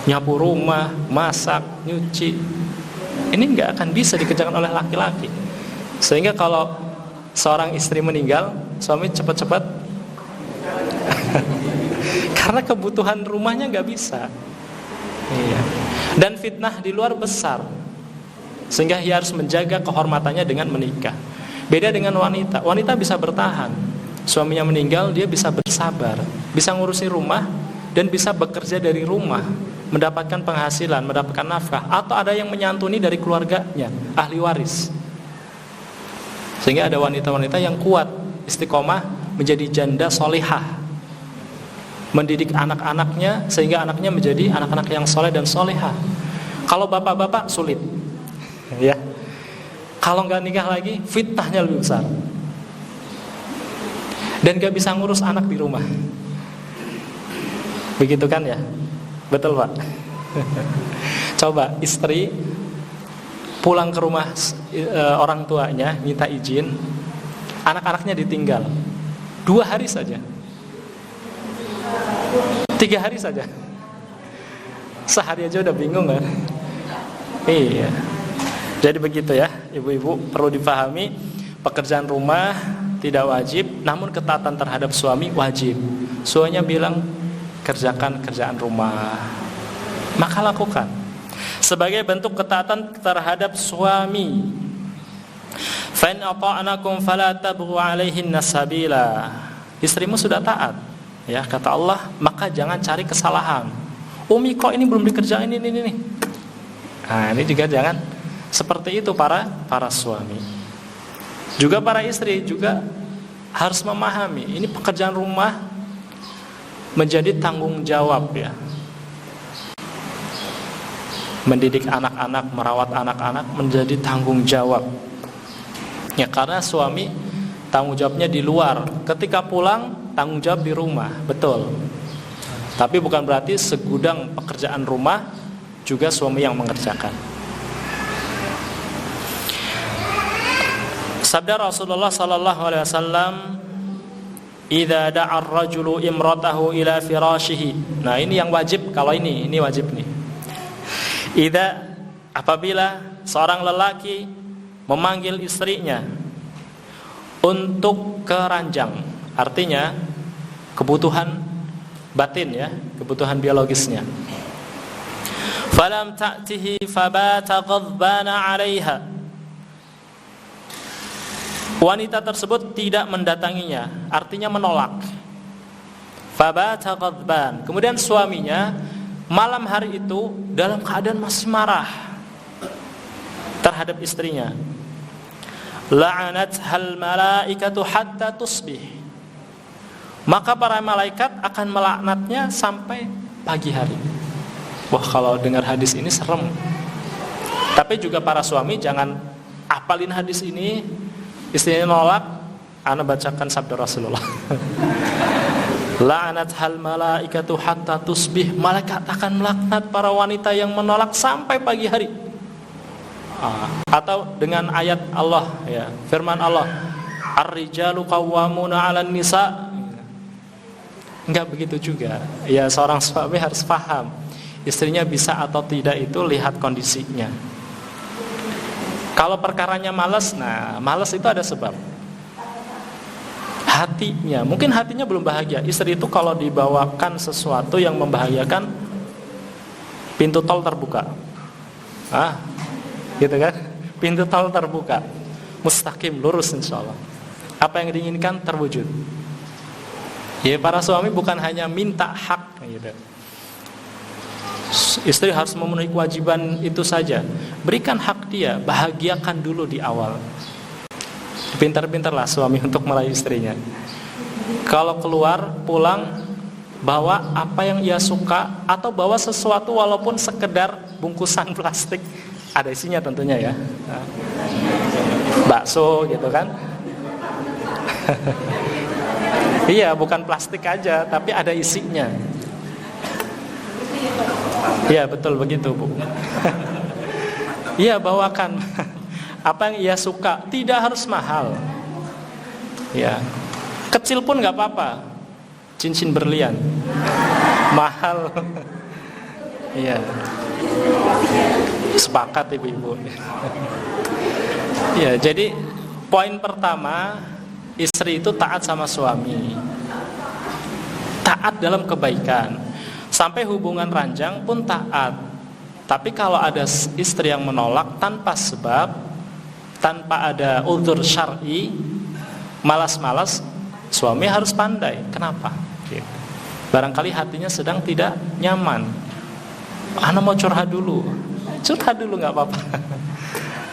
A: nyapu rumah, masak, nyuci. Ini nggak akan bisa dikerjakan oleh laki-laki. Sehingga kalau seorang istri meninggal, suami cepat-cepat karena kebutuhan rumahnya nggak bisa. Iya. Dan fitnah di luar besar, sehingga ia harus menjaga kehormatannya dengan menikah. Beda dengan wanita. Wanita bisa bertahan. Suaminya meninggal, dia bisa bersabar, bisa ngurusi rumah, dan bisa bekerja dari rumah, mendapatkan penghasilan, mendapatkan nafkah, atau ada yang menyantuni dari keluarganya, ahli waris. Sehingga ada wanita-wanita yang kuat, istiqomah, menjadi janda solihah, mendidik anak-anaknya sehingga anaknya menjadi anak-anak yang soleh dan solihah. Kalau bapak-bapak sulit, ya. Kalau nggak nikah lagi, fitnahnya lebih besar, dan nggak bisa ngurus anak di rumah. Begitu kan ya? Betul Pak? Coba istri pulang ke rumah orang tuanya, minta izin, anak-anaknya ditinggal 2 hari saja, 3 hari saja, sehari aja udah bingung kan? Iya. Jadi begitu ya, ibu-ibu, perlu dipahami, pekerjaan rumah tidak wajib, namun ketaatan terhadap suami wajib. Suaminya bilang kerjakan kerjaan rumah, maka lakukan. Sebagai bentuk ketaatan terhadap suami. Fa in ata'nakum fala tabghu 'alaihinna sabila. Istrimu sudah taat, ya kata Allah, maka jangan cari kesalahan. Umi kok ini belum dikerjain ini. Nah, ini juga jangan seperti itu para suami. Juga para istri juga harus memahami, ini pekerjaan rumah menjadi tanggung jawab ya. Mendidik anak-anak, merawat anak-anak menjadi tanggung jawab. Ya, karena suami tanggung jawabnya di luar. Ketika pulang, tanggung jawab di rumah, betul. Tapi bukan berarti segudang pekerjaan rumah juga suami yang mengerjakan. Sabda Rasulullah sallallahu alaihi wasallam, "Idza da'a ar-rajulu imratahu ila firashihi." Nah, ini yang wajib, kalau ini wajib nih. Apabila seorang lelaki memanggil istrinya untuk ke ranjang, artinya kebutuhan batin ya, kebutuhan biologisnya. Falam ta'tihi fabata ghadbana 'alaiha. Wanita tersebut tidak mendatanginya, artinya menolak. Fabata ghadban. Kemudian suaminya malam hari itu dalam keadaan masih marah terhadap istrinya. La'anathal malaikatu hatta tusbih. Maka para malaikat akan melaknatnya sampai pagi hari. Wah, kalau dengar hadis ini serem. Tapi juga para suami jangan apalin hadis ini, istrinya nolak, ana bacakan sabda Rasulullah. La'anathal malaikatu hatta tusbih. Malaikat akan melaknat para wanita yang menolak sampai pagi hari. Atau dengan ayat Allah ya, firman Allah, ar-rijalu qawwamuna 'alan nisa. Enggak begitu juga. Ya, seorang suami harus paham istrinya bisa atau tidak itu lihat kondisinya. Kalau perkaranya malas, nah malas itu ada sebab. Hatinya, mungkin hatinya belum bahagia. Istri itu kalau dibawakan sesuatu yang membahagiakan, pintu tol terbuka. Gitu kan? Pintu tol terbuka, mustaqim, lurus insya Allah. Apa yang diinginkan terwujud. Ya, para suami bukan hanya minta hak gitu. Istri harus memenuhi kewajiban itu saja. Berikan hak dia, bahagiakan dulu di awal. Pintar-pintarlah suami untuk merayu istrinya. Kalau keluar, pulang, bawa apa yang ia suka, atau bawa sesuatu walaupun sekedar bungkusan plastik, ada isinya tentunya ya, bakso gitu kan. Iya, bukan plastik aja, tapi ada isinya. Iya, betul begitu, Bu. Iya, bawakan apa yang ia suka, tidak harus mahal. Ya, kecil pun nggak apa-apa. Cincin berlian, mahal. Iya, sepakat ibu-ibu. Iya, jadi poin pertama, istri itu taat sama suami, taat dalam kebaikan. Sampai hubungan ranjang pun taat. Tapi kalau ada istri yang menolak tanpa sebab, tanpa ada uzur syar'i, malas-malas, suami harus pandai. Kenapa? Gitu. Barangkali hatinya sedang tidak nyaman. Ana mau curhat dulu nggak apa-apa.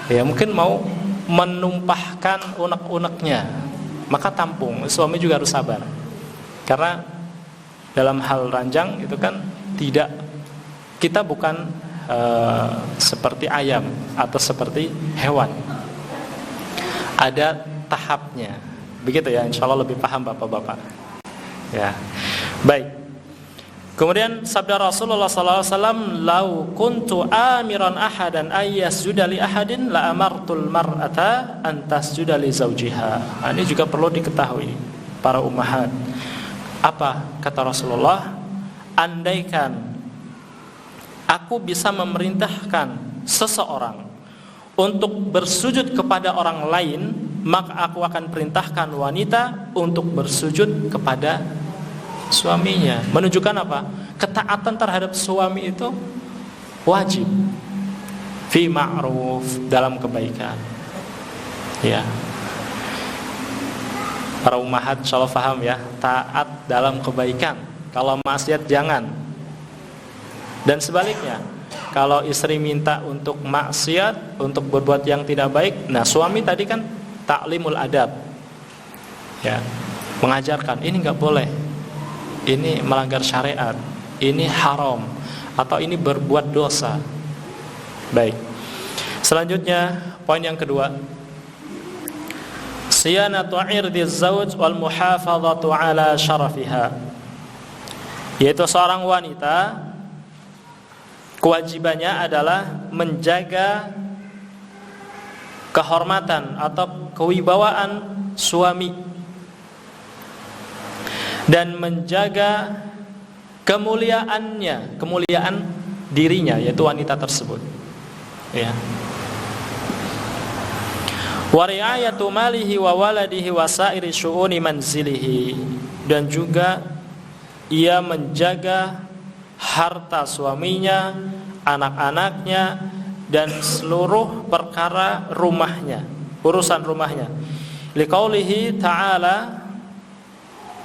A: Ya, mungkin mau menumpahkan unek-uneknya, maka tampung. Suami juga harus sabar. Karena dalam hal ranjang itu kan kita bukan seperti ayam atau seperti hewan. Ada tahapnya. Begitu ya, insya Allah lebih paham bapak-bapak. Ya, baik. Kemudian sabda Rasulullah SAW, "Lau kuntu amiran ahadan ayyasjuda li ahadin la amartul mar'ata an tasjuda li zawjiha." Ini juga perlu diketahui para ummahat. Apa kata Rasulullah? Andaikan aku bisa memerintahkan seseorang untuk bersujud kepada orang lain, maka aku akan perintahkan wanita untuk bersujud kepada suaminya. Menunjukkan apa? Ketaatan terhadap suami itu wajib. Fi ma'ruf, dalam kebaikan. Ya. Para ummahat insyaallah paham ya, taat dalam kebaikan. Kalau maksiat jangan. Dan sebaliknya, kalau istri minta untuk maksiat, untuk berbuat yang tidak baik, nah suami tadi kan ta'limul adab. Ya, mengajarkan ini enggak boleh. Ini melanggar syariat, ini haram, atau ini berbuat dosa. Baik. Selanjutnya, poin yang kedua, siyanatu irdiz zawj wal muhafazatu ala syarafiha. Yaitu seorang wanita kewajibannya adalah menjaga kehormatan atau kewibawaan suami dan menjaga kemuliaannya, kemuliaan dirinya, yaitu wanita tersebut. Ya. Wa ri'ayatu malihi wa waladihi wa sa'iri syu'uni manzilihi, dan juga ia menjaga harta suaminya, anak-anaknya, dan seluruh perkara rumahnya, urusan rumahnya. Liqaulihi ta'ala,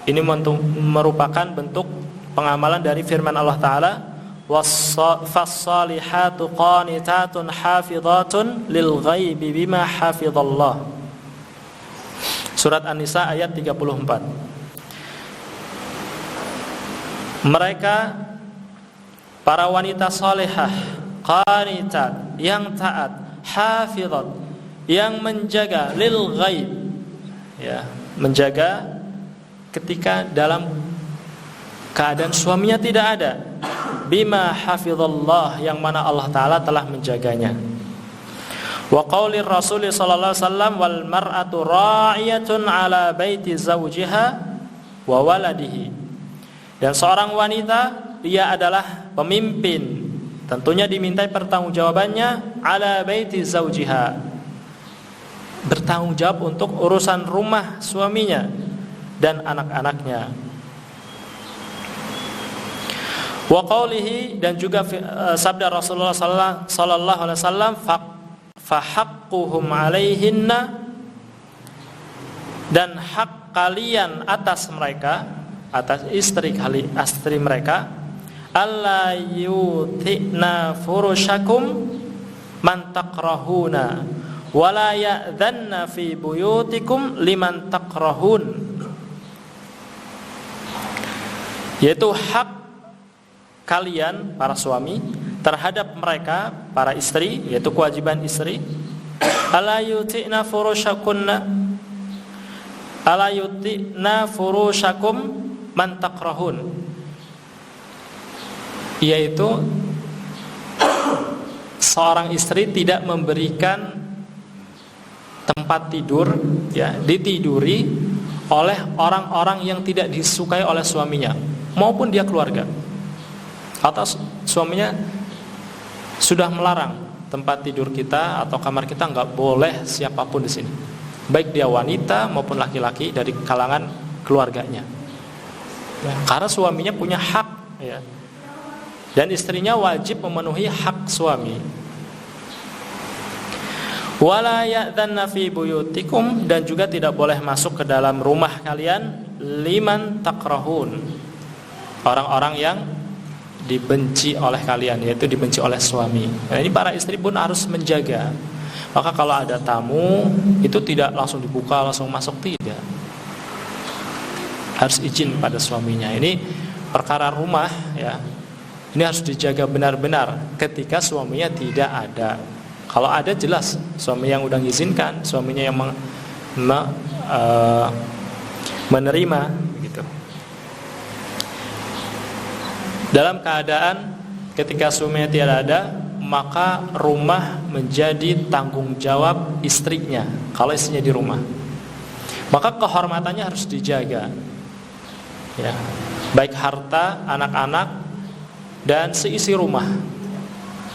A: ini merupakan bentuk pengamalan dari firman Allah Ta'ala, was-salihatu qanitatun hafizatun lil ghaibi bima hafizallah. Surat An-Nisa ayat 34. Mereka para wanita salihah, qanitat, yang taat, hafizat, yang menjaga lil ghaib, ya, menjaga ketika dalam keadaan suaminya tidak ada, bima hafizallah, yang mana Allah Ta'ala telah menjaganya. Wa qaulir Rasul sallallahu alaihi wasallam, wal mar'atu ra'iyatun ala baiti zawjiha wa waladihi. Dan seorang wanita, dia adalah pemimpin, tentunya dimintai pertanggungjawabannya ala baiti zawjiha, bertanggung jawab untuk urusan rumah suaminya dan anak-anaknya. Wa qaulihi, dan juga sabda Rasulullah sallallahu alaihi wasallam, fa haqquhum alaihinna, dan hak kalian atas mereka, atas istri mereka, alla yuti'na furushakum man takrahuna wala ya'dhanna fi buyutikum liman takrahun, yaitu hak kalian para suami terhadap mereka para istri, yaitu kewajiban istri, ala yuti'na furushakunna ala yuti'na furushakum man takrahun, yaitu seorang istri tidak memberikan tempat tidur, ya, ditiduri oleh orang-orang yang tidak disukai oleh suaminya maupun dia keluarga, atau suaminya sudah melarang tempat tidur kita atau kamar kita nggak boleh siapapun di sini, baik dia wanita maupun laki-laki dari kalangan keluarganya, ya, karena suaminya punya hak, ya, dan istrinya wajib memenuhi hak suami. Wala ya'dhanna fi buyutikum, dan juga tidak boleh masuk ke dalam rumah kalian liman takrahun, orang-orang yang dibenci oleh kalian, yaitu dibenci oleh suami. Nah, ini para istri pun harus menjaga. Maka kalau ada tamu itu tidak langsung dibuka, langsung masuk, tidak. Harus izin pada suaminya. Ini perkara rumah, ya. Ini harus dijaga benar-benar ketika suaminya tidak ada. Kalau ada jelas suami yang udah mengizinkan, suaminya yang menerima, gitu. Dalam keadaan ketika suaminya tidak ada, maka rumah menjadi tanggung jawab istrinya. Kalau istrinya di rumah, maka kehormatannya harus dijaga, ya, baik harta, anak-anak, dan seisi rumah.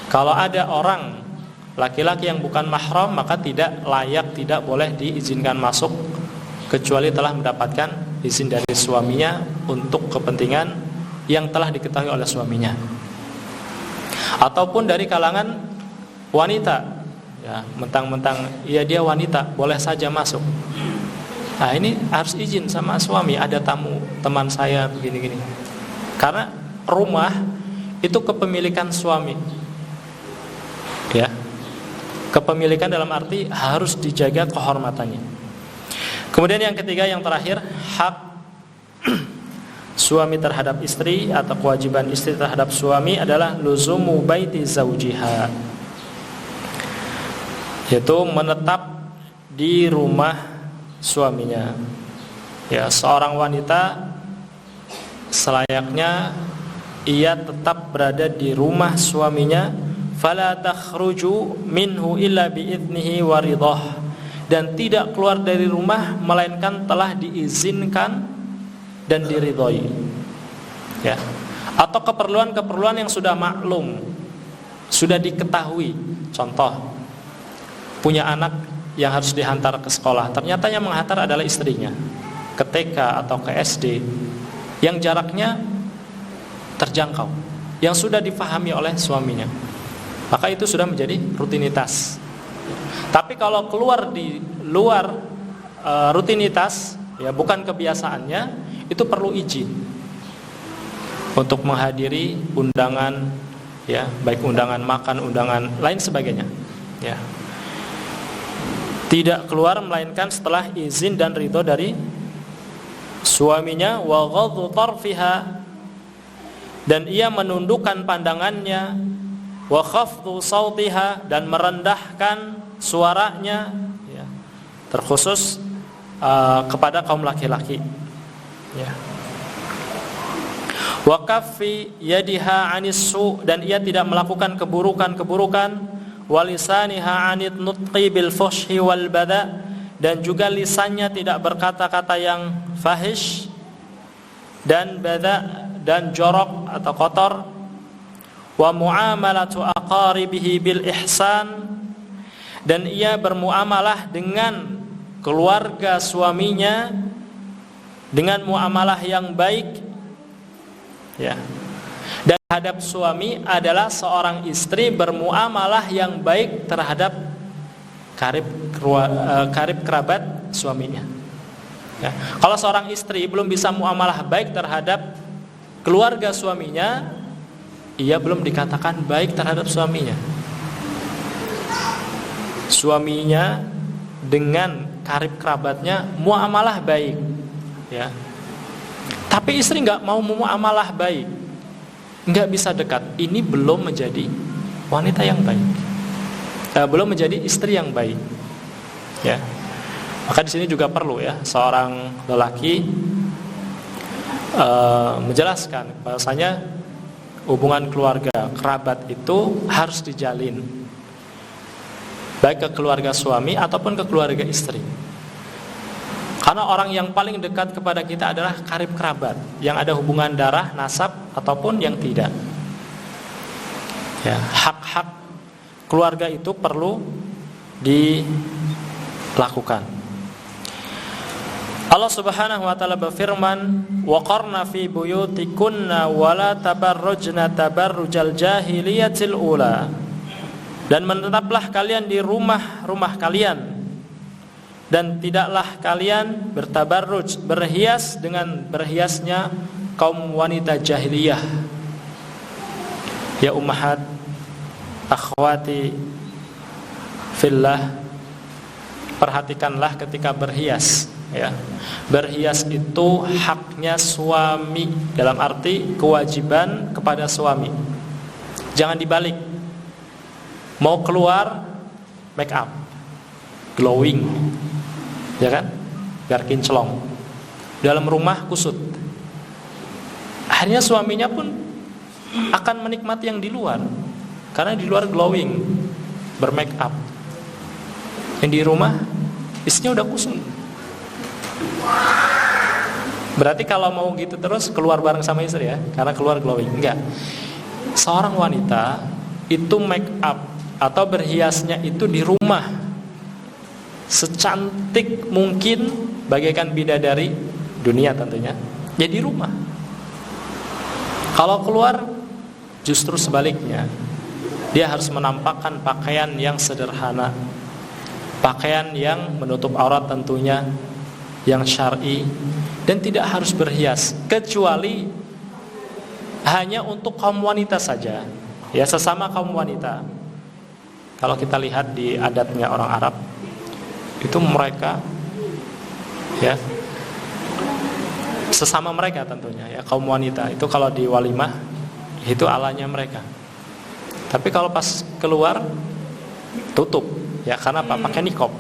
A: Kalau ada orang laki-laki yang bukan mahram, maka tidak layak, tidak boleh diizinkan masuk kecuali telah mendapatkan izin dari suaminya untuk kepentingan yang telah diketahui oleh suaminya, ataupun dari kalangan wanita, ya, mentang-mentang ya dia wanita boleh saja masuk. Nah, ini harus izin sama suami, ada tamu teman saya begini-gini, karena rumah itu kepemilikan suami, ya. Kepemilikan dalam arti harus dijaga kehormatannya. Kemudian yang ketiga, yang terakhir, hak suami terhadap istri atau kewajiban istri terhadap suami adalah luzumu baiti zaujiha, yaitu menetap di rumah suaminya. Ya, seorang wanita selayaknya ia tetap berada di rumah suaminya, fala takhruju minhu illa biiznihi wa ridhah, dan tidak keluar dari rumah melainkan telah diizinkan dan diridhoi, ya, atau keperluan-keperluan yang sudah maklum, sudah diketahui. Contoh, punya anak yang harus dihantar ke sekolah, ternyata yang menghantar adalah istrinya, ke TK atau ke SD, yang jaraknya terjangkau, yang sudah difahami oleh suaminya, maka itu sudah menjadi rutinitas. Tapi kalau keluar di luar rutinitas, ya, bukan kebiasaannya, itu perlu izin untuk menghadiri undangan, ya, baik undangan makan, undangan lain sebagainya, ya. Tidak keluar melainkan setelah izin dan ridho dari suaminya, wa ghaddu tarfiha, dan ia menundukkan pandangannya, wa khafdu sautiha, dan merendahkan suaranya, ya, terkhusus kepada kaum laki-laki, ya. Wa kaffi yadiha 'anis su', dan ia tidak melakukan keburukan-keburukan, wa lisaniha 'anit nutqi bil fuhshi wal badha, dan juga lisannya tidak berkata-kata yang fahish dan badha dan jorok atau kotor. Wa muamalatu aqaribihi bil ihsan, dan ia bermuamalah dengan keluarga suaminya dengan muamalah yang baik, ya. Dan terhadap suami adalah seorang istri bermuamalah yang baik terhadap karib kerabat suaminya. Ya. Kalau seorang istri belum bisa muamalah baik terhadap keluarga suaminya, ia belum dikatakan baik terhadap suaminya. Suaminya dengan karib kerabatnya muamalah baik, ya. Tapi istri nggak mau muamalah baik, nggak bisa dekat. Ini belum menjadi wanita yang baik, belum menjadi istri yang baik, ya. Maka di sini juga perlu ya seorang lelaki menjelaskan bahwasanya hubungan keluarga kerabat itu harus dijalin, baik ke keluarga suami ataupun ke keluarga istri. Karena orang yang paling dekat kepada kita adalah karib kerabat, yang ada hubungan darah, nasab ataupun yang tidak. Ya, hak-hak keluarga itu perlu dilakukan. Allah Subhanahu wa taala berfirman, "Wa qarna fi buyutikunna wa la tabarrujna tabarrujal jahiliyatil ula." Dan menetaplah kalian di rumah-rumah kalian, dan tidaklah kalian bertabarruj, berhias dengan berhiasnya kaum wanita jahiliyah. Ya ummahat, akhwati fillah, perhatikanlah ketika berhias, ya. Berhias itu haknya suami, dalam arti kewajiban kepada suami. Jangan dibalik. Mau keluar make up, glowing, ya kan? Biar kinclong. Dalam rumah kusut. Akhirnya suaminya pun akan menikmati yang di luar, karena di luar glowing, bermake up. Yang di rumah istrinya udah kusut. Berarti kalau mau gitu terus keluar bareng sama istri ya, karena keluar glowing. Enggak. Seorang wanita itu make up atau berhiasnya itu di rumah, secantik mungkin bagaikan bidadari dunia tentunya, ya di rumah. Kalau keluar justru sebaliknya, dia harus menampakkan pakaian yang sederhana, pakaian yang menutup aurat tentunya, yang syar'i, dan tidak harus berhias, kecuali hanya untuk kaum wanita saja, ya, sesama kaum wanita. Kalau kita lihat di adatnya orang Arab, itu mereka, ya, sesama mereka tentunya, ya, kaum wanita itu kalau di walimah itu alanya mereka. Tapi kalau pas keluar tutup, ya, karena apa? Pakai niqab.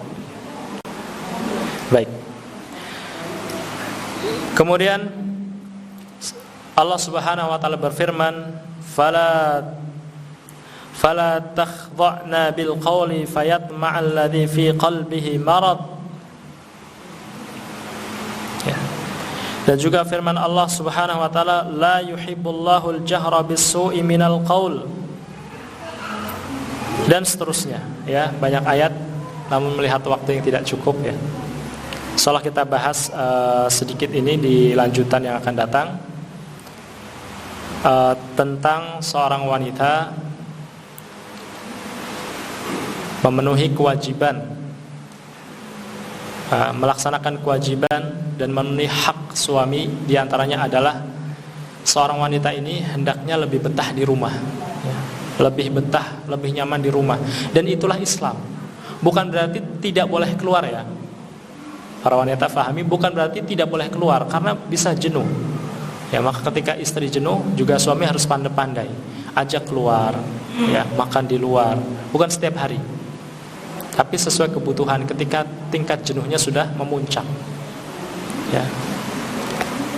A: Baik. Kemudian Allah Subhanahu wa taala berfirman, fala takhdha'na bil qawli fayatma'al ladzi fi qalbihi marad. Ya. Dan juga firman Allah Subhanahu wa taala, la yuhibbullahu al-jahra bis-su'i minal qaul. Dan seterusnya, ya, banyak ayat, namun melihat waktu yang tidak cukup, ya. Setelah kita bahas sedikit ini di lanjutan yang akan datang, tentang seorang wanita memenuhi kewajiban, melaksanakan kewajiban dan memenuhi hak suami. Diantaranya adalah seorang wanita ini hendaknya lebih betah di rumah, ya. Lebih betah, lebih nyaman di rumah. Dan itulah Islam. Bukan berarti tidak boleh keluar, ya. Para wanita fahami, bukan berarti tidak boleh keluar, karena bisa jenuh, ya. Maka ketika istri jenuh, juga suami harus pandai-pandai, ajak keluar, ya, makan di luar. Bukan setiap hari, tapi sesuai kebutuhan ketika tingkat jenuhnya sudah memuncak, ya.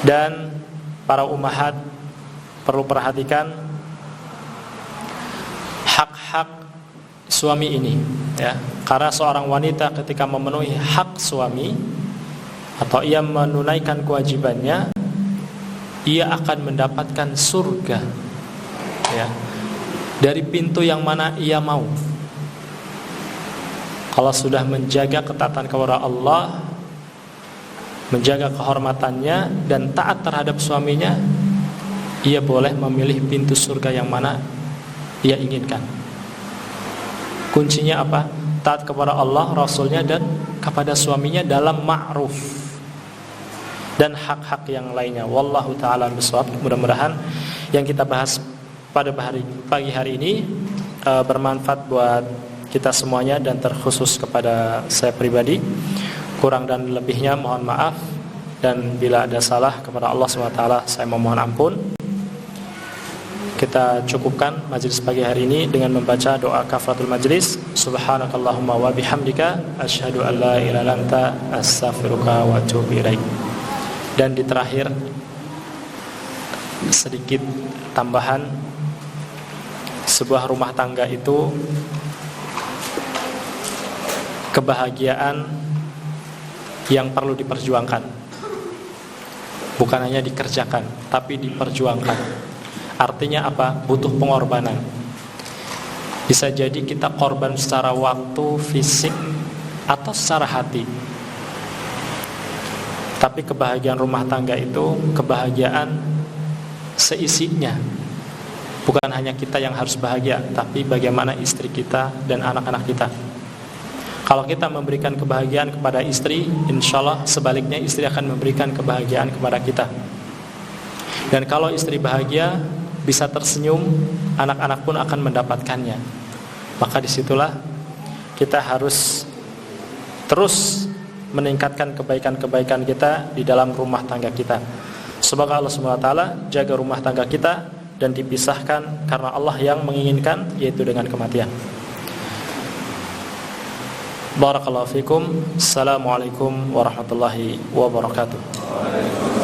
A: Dan para ummahat perlu perhatikan hak-hak suami ini, ya. Karena seorang wanita ketika memenuhi hak suami atau ia menunaikan kewajibannya, ia akan mendapatkan surga, ya, dari pintu yang mana ia mau. Kalau sudah menjaga ketaatan kepada Allah, menjaga kehormatannya dan taat terhadap suaminya, ia boleh memilih pintu surga yang mana ia inginkan. Kuncinya apa? Taat kepada Allah, Rasulnya, dan kepada suaminya dalam ma'ruf, dan hak-hak yang lainnya. Wallahu ta'ala bishawab. Mudah-mudahan yang kita bahas pada pagi hari ini bermanfaat buat kita semuanya dan terkhusus kepada saya pribadi. Kurang dan lebihnya mohon maaf, dan bila ada salah kepada Allah SWT saya memohon ampun. Kita cukupkan majelis pagi hari ini dengan membaca doa kafaratul majelis. Subhanakallahumma wa bihamdika asyhadu an la ilaha illa anta astaghfiruka wa atubu ilaik. Dan di terakhir sedikit tambahan, sebuah rumah tangga itu kebahagiaan yang perlu diperjuangkan. Bukan hanya dikerjakan, tapi diperjuangkan. Artinya apa? Butuh pengorbanan. Bisa jadi kita korban secara waktu, fisik, atau secara hati. Tapi kebahagiaan rumah tangga itu kebahagiaan seisinya. Bukan hanya kita yang harus bahagia, tapi bagaimana istri kita dan anak-anak kita. Kalau kita memberikan kebahagiaan kepada istri, insya Allah sebaliknya istri akan memberikan kebahagiaan kepada kita. Dan kalau istri bahagia, bisa tersenyum, anak-anak pun akan mendapatkannya. Maka disitulah kita harus terus meningkatkan kebaikan-kebaikan kita di dalam rumah tangga kita. Semoga Allah SWT jaga rumah tangga kita dan dipisahkan karena Allah yang menginginkan, yaitu dengan kematian. Barakallahu fikum. Assalamualaikum warahmatullahi wabarakatuh.